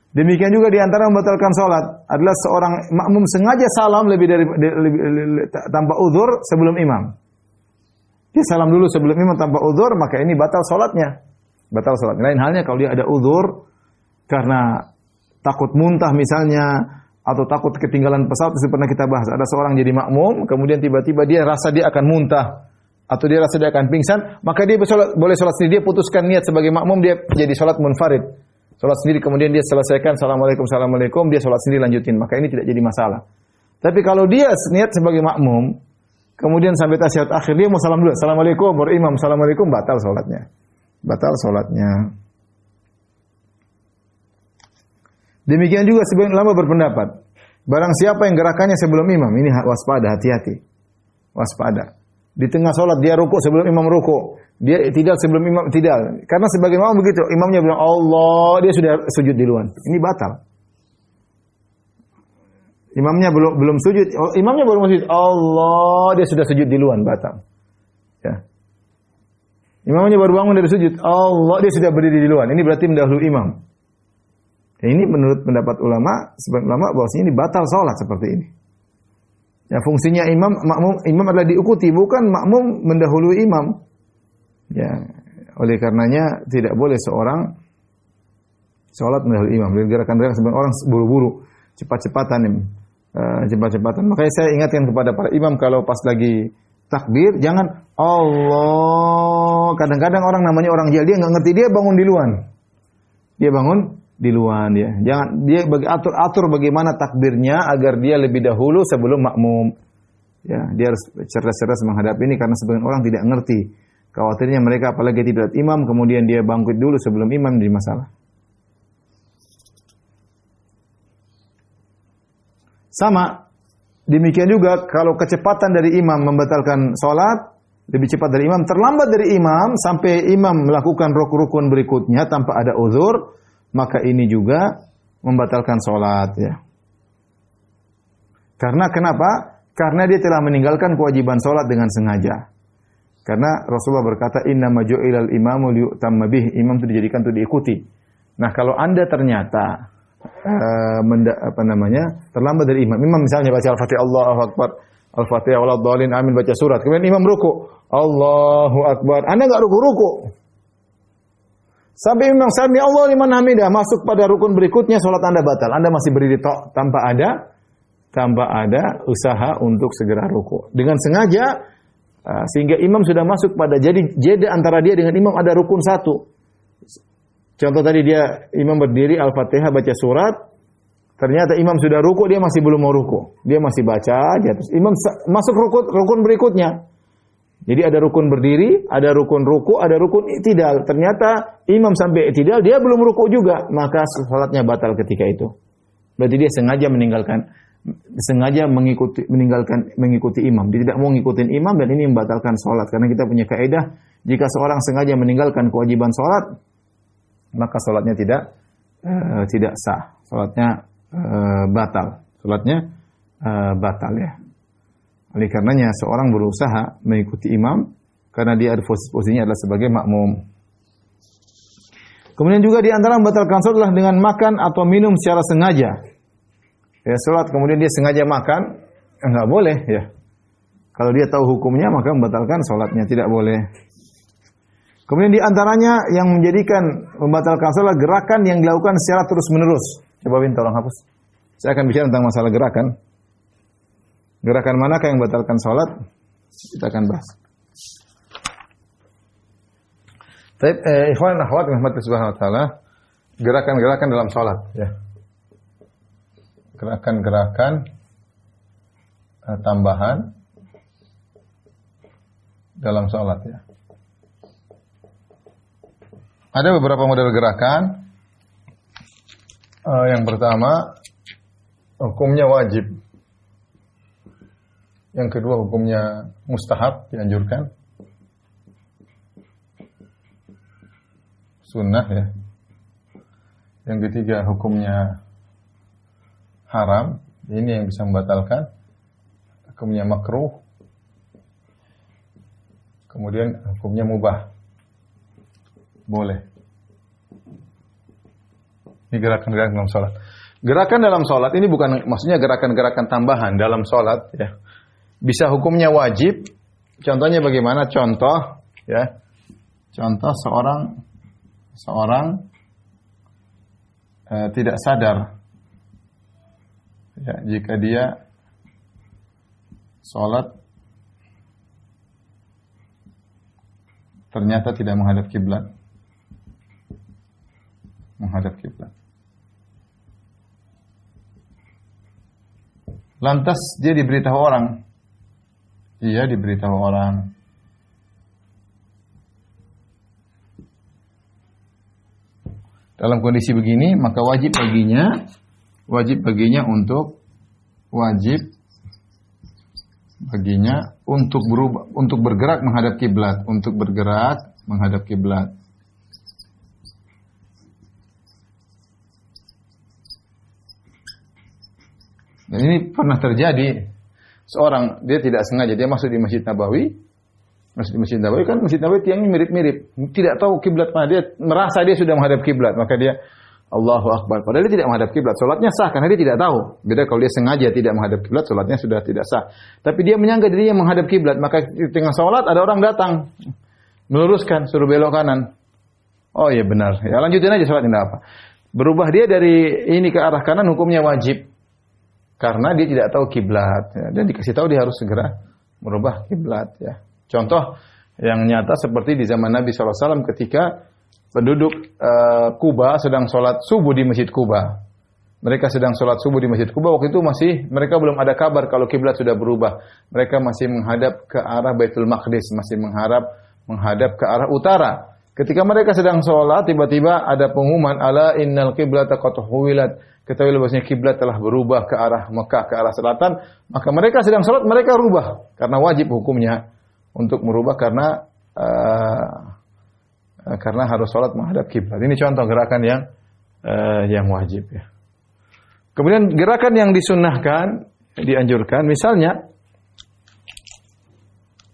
Demikian juga di antara membatalkan salat adalah seorang makmum sengaja salam lebih tanpa uzur sebelum imam. Dia salam dulu sebelum imam tanpa uzur, maka ini batal salatnya. Lain halnya kalau dia ada uzur karena takut muntah misalnya, atau takut ketinggalan pesawat, itu pernah kita bahas. Ada seorang jadi makmum, kemudian tiba-tiba dia rasa dia akan muntah atau dia rasa dia akan pingsan, maka dia boleh sholat sendiri. Dia putuskan niat sebagai makmum, dia jadi sholat munfarid, sholat sendiri, kemudian dia selesaikan assalamualaikum, dia sholat sendiri lanjutin, maka ini tidak jadi masalah. Tapi kalau dia niat sebagai makmum, kemudian sampai tasyahud akhir dia mau salam dulu, assalamualaikum, baru imam assalamualaikum, batal sholatnya. Batal sholatnya. Demikian juga sebagian ulama berpendapat, barang siapa yang gerakannya sebelum imam, ini waspada, hati-hati. Waspada. Di tengah sholat dia rukuk sebelum imam rukuk, dia tidak sebelum imam tidak. Karena sebagai imam begitu, imamnya bilang Allah, dia sudah sujud duluan. Ini batal. Imamnya belum sujud, imamnya baru sujud, Allah, dia sudah sujud duluan, batal. Ya. Imamnya baru bangun dari sujud, Allah, dia sudah berdiri duluan. Ini berarti mendahului imam. Ya, ini menurut pendapat ulama, sebagian ulama bahwasanya ini batal sholat seperti ini. Ya, fungsinya imam adalah diikuti, bukan makmum mendahului imam. Ya, oleh karenanya tidak boleh seorang sholat mendahului imam. Gerakan-gerakan sebagian orang buru-buru, cepat-cepatan. Makanya saya ingatkan kepada para imam kalau pas lagi takbir, jangan Allah. Kadang-kadang orang namanya orang jahil, dia nggak ngerti, dia bangun duluan. Dia bangun duluan dia. Jangan dia atur bagaimana takbirnya agar dia lebih dahulu sebelum makmum. Ya, dia harus cerdas-cerdas menghadapi ini karena sebagian orang tidak ngerti. Khawatirnya mereka apalagi tidak imam kemudian dia bangkit dulu sebelum imam jadi masalah. Sama demikian juga kalau kecepatan dari imam membatalkan salat, lebih cepat dari imam, terlambat dari imam sampai imam melakukan rukun berikutnya tanpa ada uzur, maka ini juga membatalkan sholat ya. Karena kenapa? Karena dia telah meninggalkan kewajiban sholat dengan sengaja. Karena Rasulullah berkata, innama ju'ilal imamu liyu'tamma bih. Imam itu dijadikan untuk diikuti. Nah, kalau Anda ternyata terlambat dari imam. Imam misalnya baca Al-Fatihah, Allahu Akbar, Al-Fatihah waladhdallin, amin, baca surat. Kemudian imam ruku, Allahu Akbar. Anda enggak ruku-ruku. Sampai imam sami Allah liman hamidah, masuk pada rukun berikutnya, salat Anda batal. Anda masih berdiri tok tanpa ada usaha untuk segera ruku. Dengan sengaja sehingga imam sudah masuk pada jadi jeda antara dia dengan imam ada rukun satu. Contoh tadi imam berdiri Al-Fatihah baca surat, ternyata imam sudah ruku, dia masih belum mau ruku. Dia masih baca aja, terus imam masuk rukun berikutnya. Jadi ada rukun berdiri, ada rukun ruku, ada rukun i'tidal. Ternyata imam sampai i'tidal dia belum ruku juga, maka salatnya batal ketika itu. Berarti dia sengaja mengikuti imam. Dia tidak mau ngikutin imam dan ini membatalkan salat. Karena kita punya kaidah, jika seorang sengaja meninggalkan kewajiban salat, maka salatnya tidak sah. Salatnya batal. Salatnya batal ya. Oleh karenanya seorang berusaha mengikuti imam karena dia ada posisinya adalah sebagai makmum. Kemudian juga di antara membatalkan salat adalah dengan makan atau minum secara sengaja. Ya, salat kemudian dia sengaja makan, enggak boleh ya. Kalau dia tahu hukumnya maka membatalkan salatnya, tidak boleh. Kemudian di antaranya yang menjadikan membatalkan salat gerakan yang dilakukan secara terus-menerus. Coba Bin tolong hapus. Saya akan bicara tentang masalah gerakan. Gerakan manakah yang membatalkan salat? Kita akan bahas. Baik, ikhwan dan akhwat rahmatullahi subhanahu wa taala, gerakan-gerakan dalam salat ya. Gerakan-gerakan tambahan dalam salat ya. Ada beberapa model gerakan. Yang pertama, hukumnya wajib. Yang kedua, hukumnya mustahab, dianjurkan. Sunnah ya. Yang ketiga, hukumnya haram. Ini yang bisa membatalkan. Hukumnya makruh. Kemudian hukumnya mubah. Boleh. Ini gerakan-gerakan dalam sholat. Gerakan dalam sholat ini bukan maksudnya gerakan-gerakan tambahan dalam sholat. Ya. Bisa hukumnya wajib. Contohnya bagaimana? Contoh, ya. Contoh seorang tidak sadar, Ya, jika dia sholat ternyata tidak menghadap kiblat. Menghadap kiblat. Lantas dia diberitahu orang. Iya, diberitahu orang. Dalam kondisi begini, maka wajib baginya untuk berubah, untuk bergerak menghadap kiblat, Dan ini pernah terjadi. Seorang dia tidak sengaja dia masuk di Masjid Nabawi. Masuk di Masjid Nabawi kan Masjid Nabawi tiangnya mirip-mirip. Tidak tahu kiblat mana, dia merasa dia sudah menghadap kiblat, maka dia Allahu Akbar. Padahal dia tidak menghadap kiblat, salatnya sah karena dia tidak tahu. Beda kalau dia sengaja tidak menghadap kiblat, salatnya sudah tidak sah. Tapi dia menyangka dirinya menghadap kiblat, maka di tengah salat ada orang datang meluruskan, suruh belok kanan. Oh iya benar. Ya lanjutin aja salat, tidak apa. Berubah dia dari ini ke arah kanan hukumnya wajib. Karena dia tidak tahu kiblat, ya. Dan dikasih tahu dia harus segera merubah kiblat, ya. Contoh yang nyata seperti di zaman Nabi SAW ketika penduduk Kuba sedang sholat subuh di Masjid Kuba. Mereka sedang sholat subuh di Masjid Kuba. Waktu itu mereka belum ada kabar kalau kiblat sudah berubah. Mereka masih menghadap ke arah Baitul Maqdis, masih menghadap ke arah utara. Ketika mereka sedang sholat, tiba-tiba ada pengumuman, ala innal qiblata qad huwilat. Ketahuilah bahwasanya kiblat telah berubah ke arah Mekah, ke arah selatan. Maka mereka sedang sholat, mereka rubah. Karena wajib hukumnya untuk merubah karena harus sholat menghadap kiblat. Ini contoh gerakan yang wajib, ya. Kemudian gerakan yang disunnahkan, dianjurkan, misalnya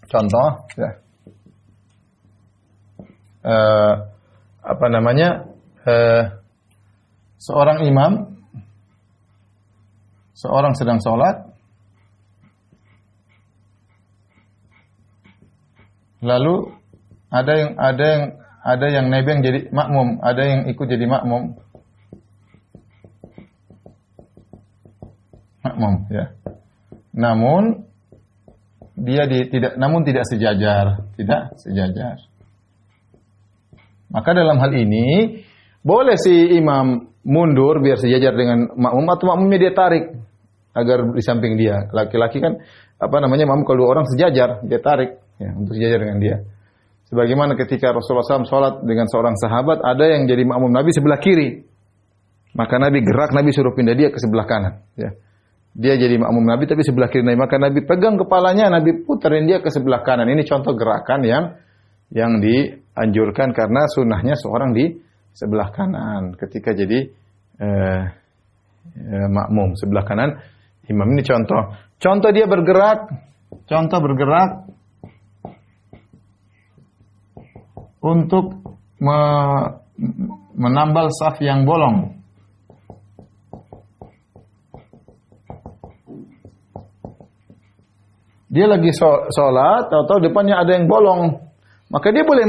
contoh, ya, seorang imam, seorang sedang sholat, lalu ada yang nebeng jadi makmum, ada yang ikut jadi makmum, ya. Namun dia tidak sejajar. Maka dalam hal ini boleh si imam mundur biar sejajar dengan makmum, atau makmumnya dia tarik agar di samping dia. Laki-laki kan makmum kalau dua orang sejajar, dia tarik, ya, untuk sejajar dengan dia. Sebagaimana ketika Rasulullah SAW sholat dengan seorang sahabat, ada yang jadi makmum Nabi sebelah kiri. Maka Nabi gerak, Nabi suruh pindah dia ke sebelah kanan, ya. Dia jadi makmum Nabi tapi sebelah kiri Nabi, maka Nabi pegang kepalanya, Nabi puterin dia ke sebelah kanan. Ini contoh gerakan yang dianjurkan karena sunnahnya seorang di sebelah kanan ketika jadi makmum sebelah kanan imam. Ini contoh dia bergerak untuk menambal saf yang bolong. Dia lagi sholat, tahu-tahu depannya ada yang bolong, maka dia boleh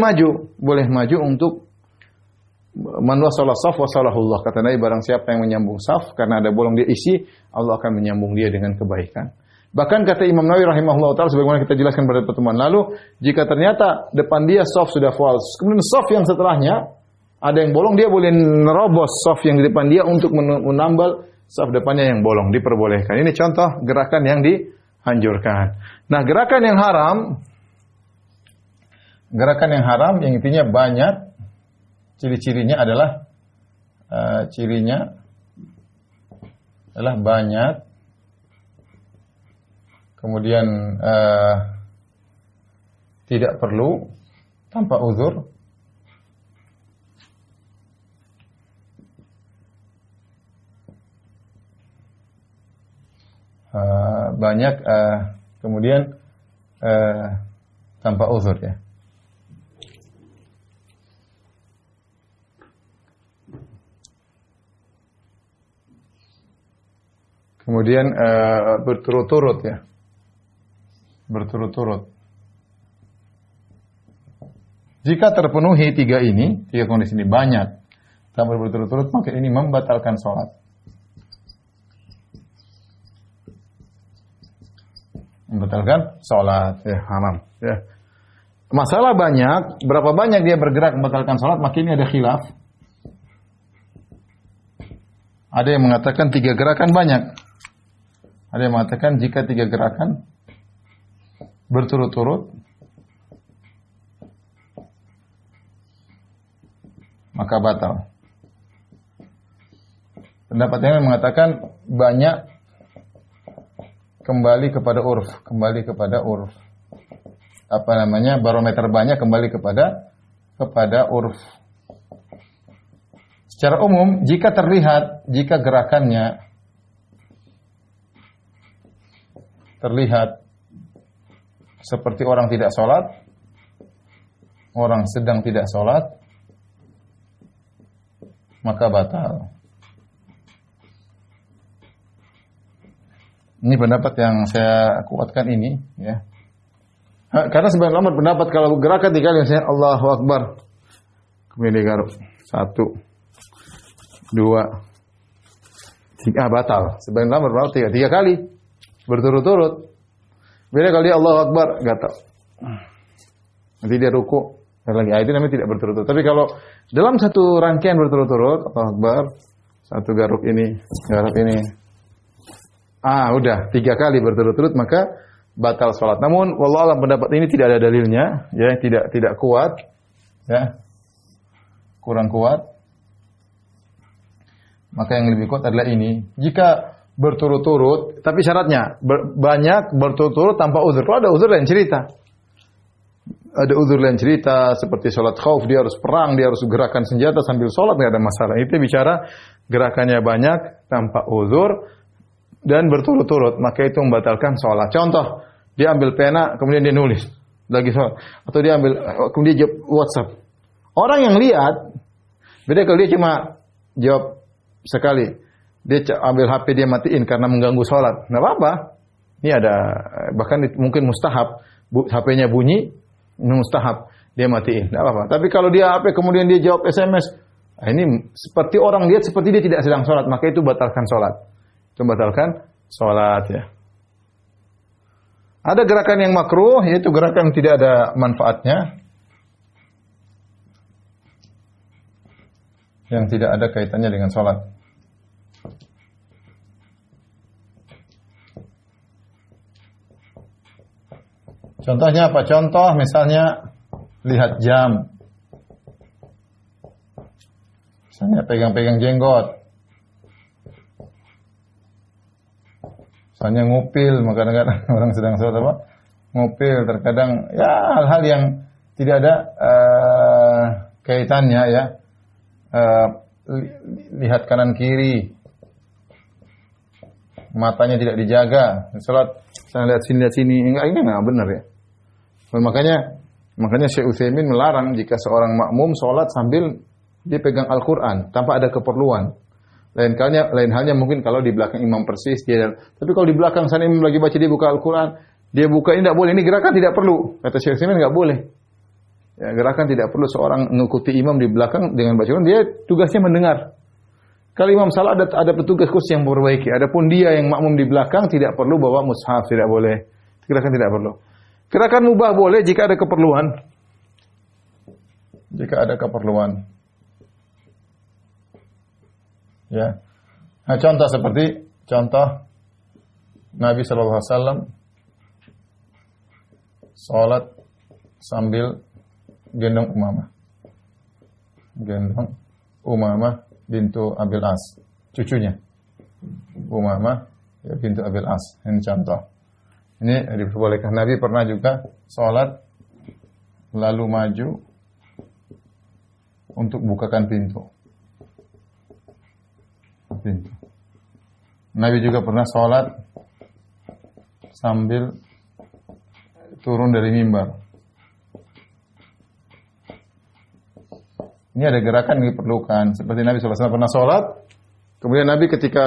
maju untuk manwasalah saf wasalahullah. Kata Nabi, barang siapa yang menyambung saf karena ada bolong dia isi, Allah akan menyambung dia dengan kebaikan. Bahkan kata Imam Nawawi rahimahullah taala, sebagaimana kita jelaskan pada pertemuan lalu, jika ternyata depan dia saf sudah false, kemudian saf yang setelahnya ada yang bolong, dia boleh nerobos saf yang di depan dia untuk menambal saf depannya yang bolong, diperbolehkan. Ini contoh gerakan yang dianjurkan. Nah, gerakan yang haram yang intinya banyak. Ciri-cirinya adalah banyak, kemudian tidak perlu tanpa uzur, banyak, kemudian tanpa uzur, ya. Kemudian berturut-turut, ya. Berturut-turut. Jika terpenuhi tiga kondisi ini banyak, tanpa berturut-turut, maka ini membatalkan sholat. Membatalkan sholat. Ya, hamam. Ya. Masalah banyak, berapa banyak dia bergerak membatalkan sholat, maka ini ada khilaf. Ada yang mengatakan 3 gerakan banyak. Ada yang mengatakan jika 3 gerakan berturut-turut, maka batal. Pendapat yang mengatakan banyak kembali kepada urf, barometer banyak kembali kepada urf. Secara umum, jika gerakannya terlihat seperti orang tidak sholat, orang sedang tidak sholat, maka batal. Ini pendapat yang saya kuatkan ini, ya. Karena sebagian ulama berpendapat kalau gerakan 3 kali, misalnya Allahu Akbar, kemudian digaruk 1, 2, 3, batal. Sebagian ulama berpendapat 3 kali berturut-turut. Beda kalau dia Allahu Akbar, enggak tahu. Nanti dia ruku dan lagi. Itu namanya tidak berturut-turut. Tapi kalau dalam satu rangkaian berturut-turut, Allahu Akbar, 1 garuk ini. Udah 3 kali berturut-turut maka batal salat. Namun wallahu a'lam pendapat ini tidak ada dalilnya, ya, tidak kuat, ya. Kurang kuat. Maka yang lebih kuat adalah ini. Jika berturut-turut, tapi syaratnya banyak berturut-turut tanpa uzur. Kalau ada uzur lain cerita. Ada uzur lain cerita seperti salat khauf, dia harus perang, dia harus gerakan senjata sambil salat, enggak ada masalah. Itu bicara gerakannya banyak tanpa uzur dan berturut-turut, maka itu membatalkan sholat. Contoh, dia ambil pena, kemudian dia nulis lagi sholat, atau dia ambil, kemudian dia jawab WhatsApp. Orang yang lihat, beda kalau dia cuma jawab sekali, dia ambil HP dia matiin karena mengganggu sholat, nggak apa-apa. Ini ada, bahkan mungkin mustahab, HP-nya bunyi, mustahab, dia matiin, nggak apa-apa. Tapi kalau dia HP kemudian dia jawab SMS, ini seperti orang lihat seperti dia tidak sedang sholat, maka itu batalkan sholat. Membatalkan sholat, ya. Ada gerakan yang makruh, yaitu gerakan yang tidak ada manfaatnya, yang tidak ada kaitannya dengan sholat. Contohnya apa? Contoh misalnya lihat jam, misalnya pegang-pegang jenggot. Misalnya ngupil, kadang-kadang orang sedang sholat apa? Ngupil, terkadang ya hal-hal yang tidak ada kaitannya, ya. Lihat kanan kiri, matanya tidak dijaga, sholat saya lihat sini, ini enggak benar, ya. Makanya Syekh Utsaimin melarang jika seorang makmum sholat sambil dia pegang Al-Quran tanpa ada keperluan. Lain halnya mungkin kalau di belakang imam persis dia. Tapi kalau di belakang sana imam lagi baca, dia buka Al-Quran, dia buka, ini tidak boleh. Ini gerakan tidak perlu. Kata Syekh Utsaimin enggak boleh. Ya, gerakan tidak perlu seorang mengikuti imam di belakang dengan baca Quran. Dia tugasnya mendengar. Kalau imam salah ada petugas khusus yang memperbaiki. Adapun dia yang makmum di belakang tidak perlu bawa mushaf, tidak boleh. Gerakan tidak perlu. Gerakan mubah boleh jika ada keperluan. Jika ada keperluan. Ya. Nah, contoh Nabi sallallahu alaihi wasallam salat sambil gendong Umamah bintu Abil As, cucunya. Umamah ya, bintu Abil As. Ini contoh. Ini diperbolehkan. Nabi pernah juga salat lalu maju untuk bukakan pintu. Nabi juga pernah sholat sambil turun dari mimbar. Ini ada gerakan yang diperlukan. Seperti Nabi SAW pernah sholat, kemudian Nabi ketika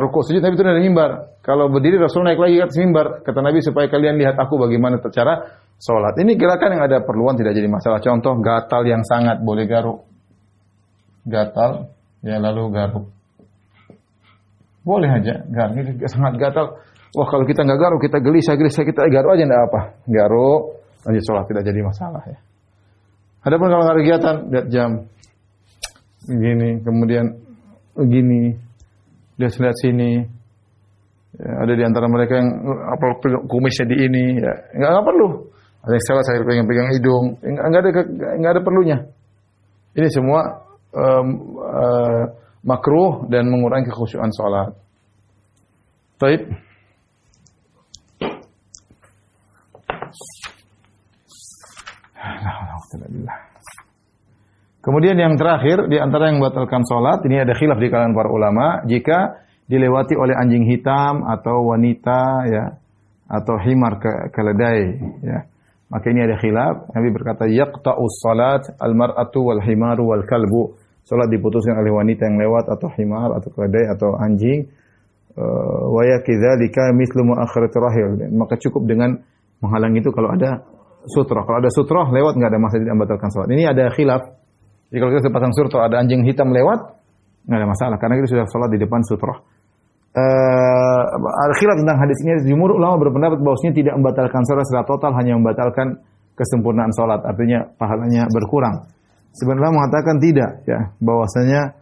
rukuk sujud, Nabi turun dari mimbar. Kalau berdiri, Rasul naik lagi ke atas mimbar. Kata Nabi, supaya kalian lihat aku bagaimana cara sholat. Ini gerakan yang ada perluan, tidak jadi masalah. Contoh, gatal yang sangat, boleh garuk. Gatal, ya lalu garuk. Boleh aja, ini sangat gatal. Wah kalau kita nggak garuk, kita gelisah, kita garuk aja nggak apa. Garuk, lanjut sholat, tidak jadi masalah ya. Adapun kalau nggak ada kegiatan, lihat jam, begini, kemudian begini, lihat sini. Ya, ada di antara mereka yang apa kumisnya di ini, ya nggak perlu. Ada yang salah saya pegang hidung, nggak ada perlunya. Ini semua makruh dan mengurangi kekhusyuan sholat. Taib. Kemudian yang terakhir di antara yang membatalkan sholat, ini ada khilaf di kalangan para ulama, jika dilewati oleh anjing hitam atau wanita ya atau himar keledai ya. Maka ini ada khilaf. Nabi berkata yaqta'us salat al-mar'atu wal himaru wal kalbu. Salat diputuskan oleh wanita yang lewat atau himar atau keledai atau anjing. Wa yakdzalika mithlu mu'akhkharat rahil. Maka cukup dengan menghalangi itu kalau ada sutrah. Kalau ada sutrah lewat enggak ada masalah, tidak membatalkan salat. Ini ada khilaf. Jadi kalau kita pasang sutrah ada anjing hitam lewat enggak ada masalah karena kita sudah salat di depan sutrah. Khilaf tentang hadis ini, jumhur ulama berpendapat bahwasanya tidak membatalkan salat secara total, hanya membatalkan kesempurnaan salat, artinya pahalanya berkurang. Sebenarnya mengatakan tidak ya, bahwasanya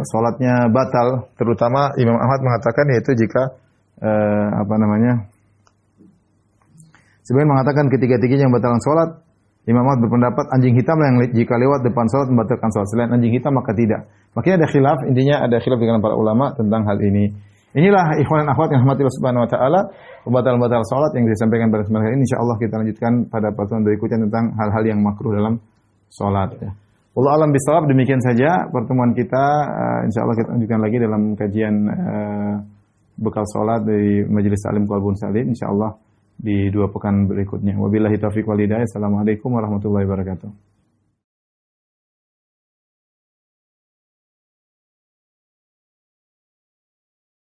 salatnya batal, terutama Imam Ahmad mengatakan yaitu jika sebenarnya mengatakan ketiga-tiganya membatalkan salat. Imam Ahmad berpendapat anjing hitam yang jika lewat depan salat membatalkan salat. Selain anjing hitam maka tidak. Makanya ada khilaf, intinya ada khilaf dengan para ulama tentang hal ini. Inilah ikhwan dan akhwat yang rahmati Allah Subhanahu wa taala, pembatal-pembatal salat yang disampaikan pada kesempatan ini. Insyaallah kita lanjutkan pada pertemuan berikutnya tentang hal-hal yang makruh dalam salat ya. Wallahu a'lam bishawab, demikian saja pertemuan kita. Insyaallah kita lanjutkan lagi dalam kajian bekal salat dari Majelis Alim Qalbun Salim insyaallah di 2 pekan berikutnya. Wabillahi taufiq wal hidayah. Assalamualaikum warahmatullahi wabarakatuh.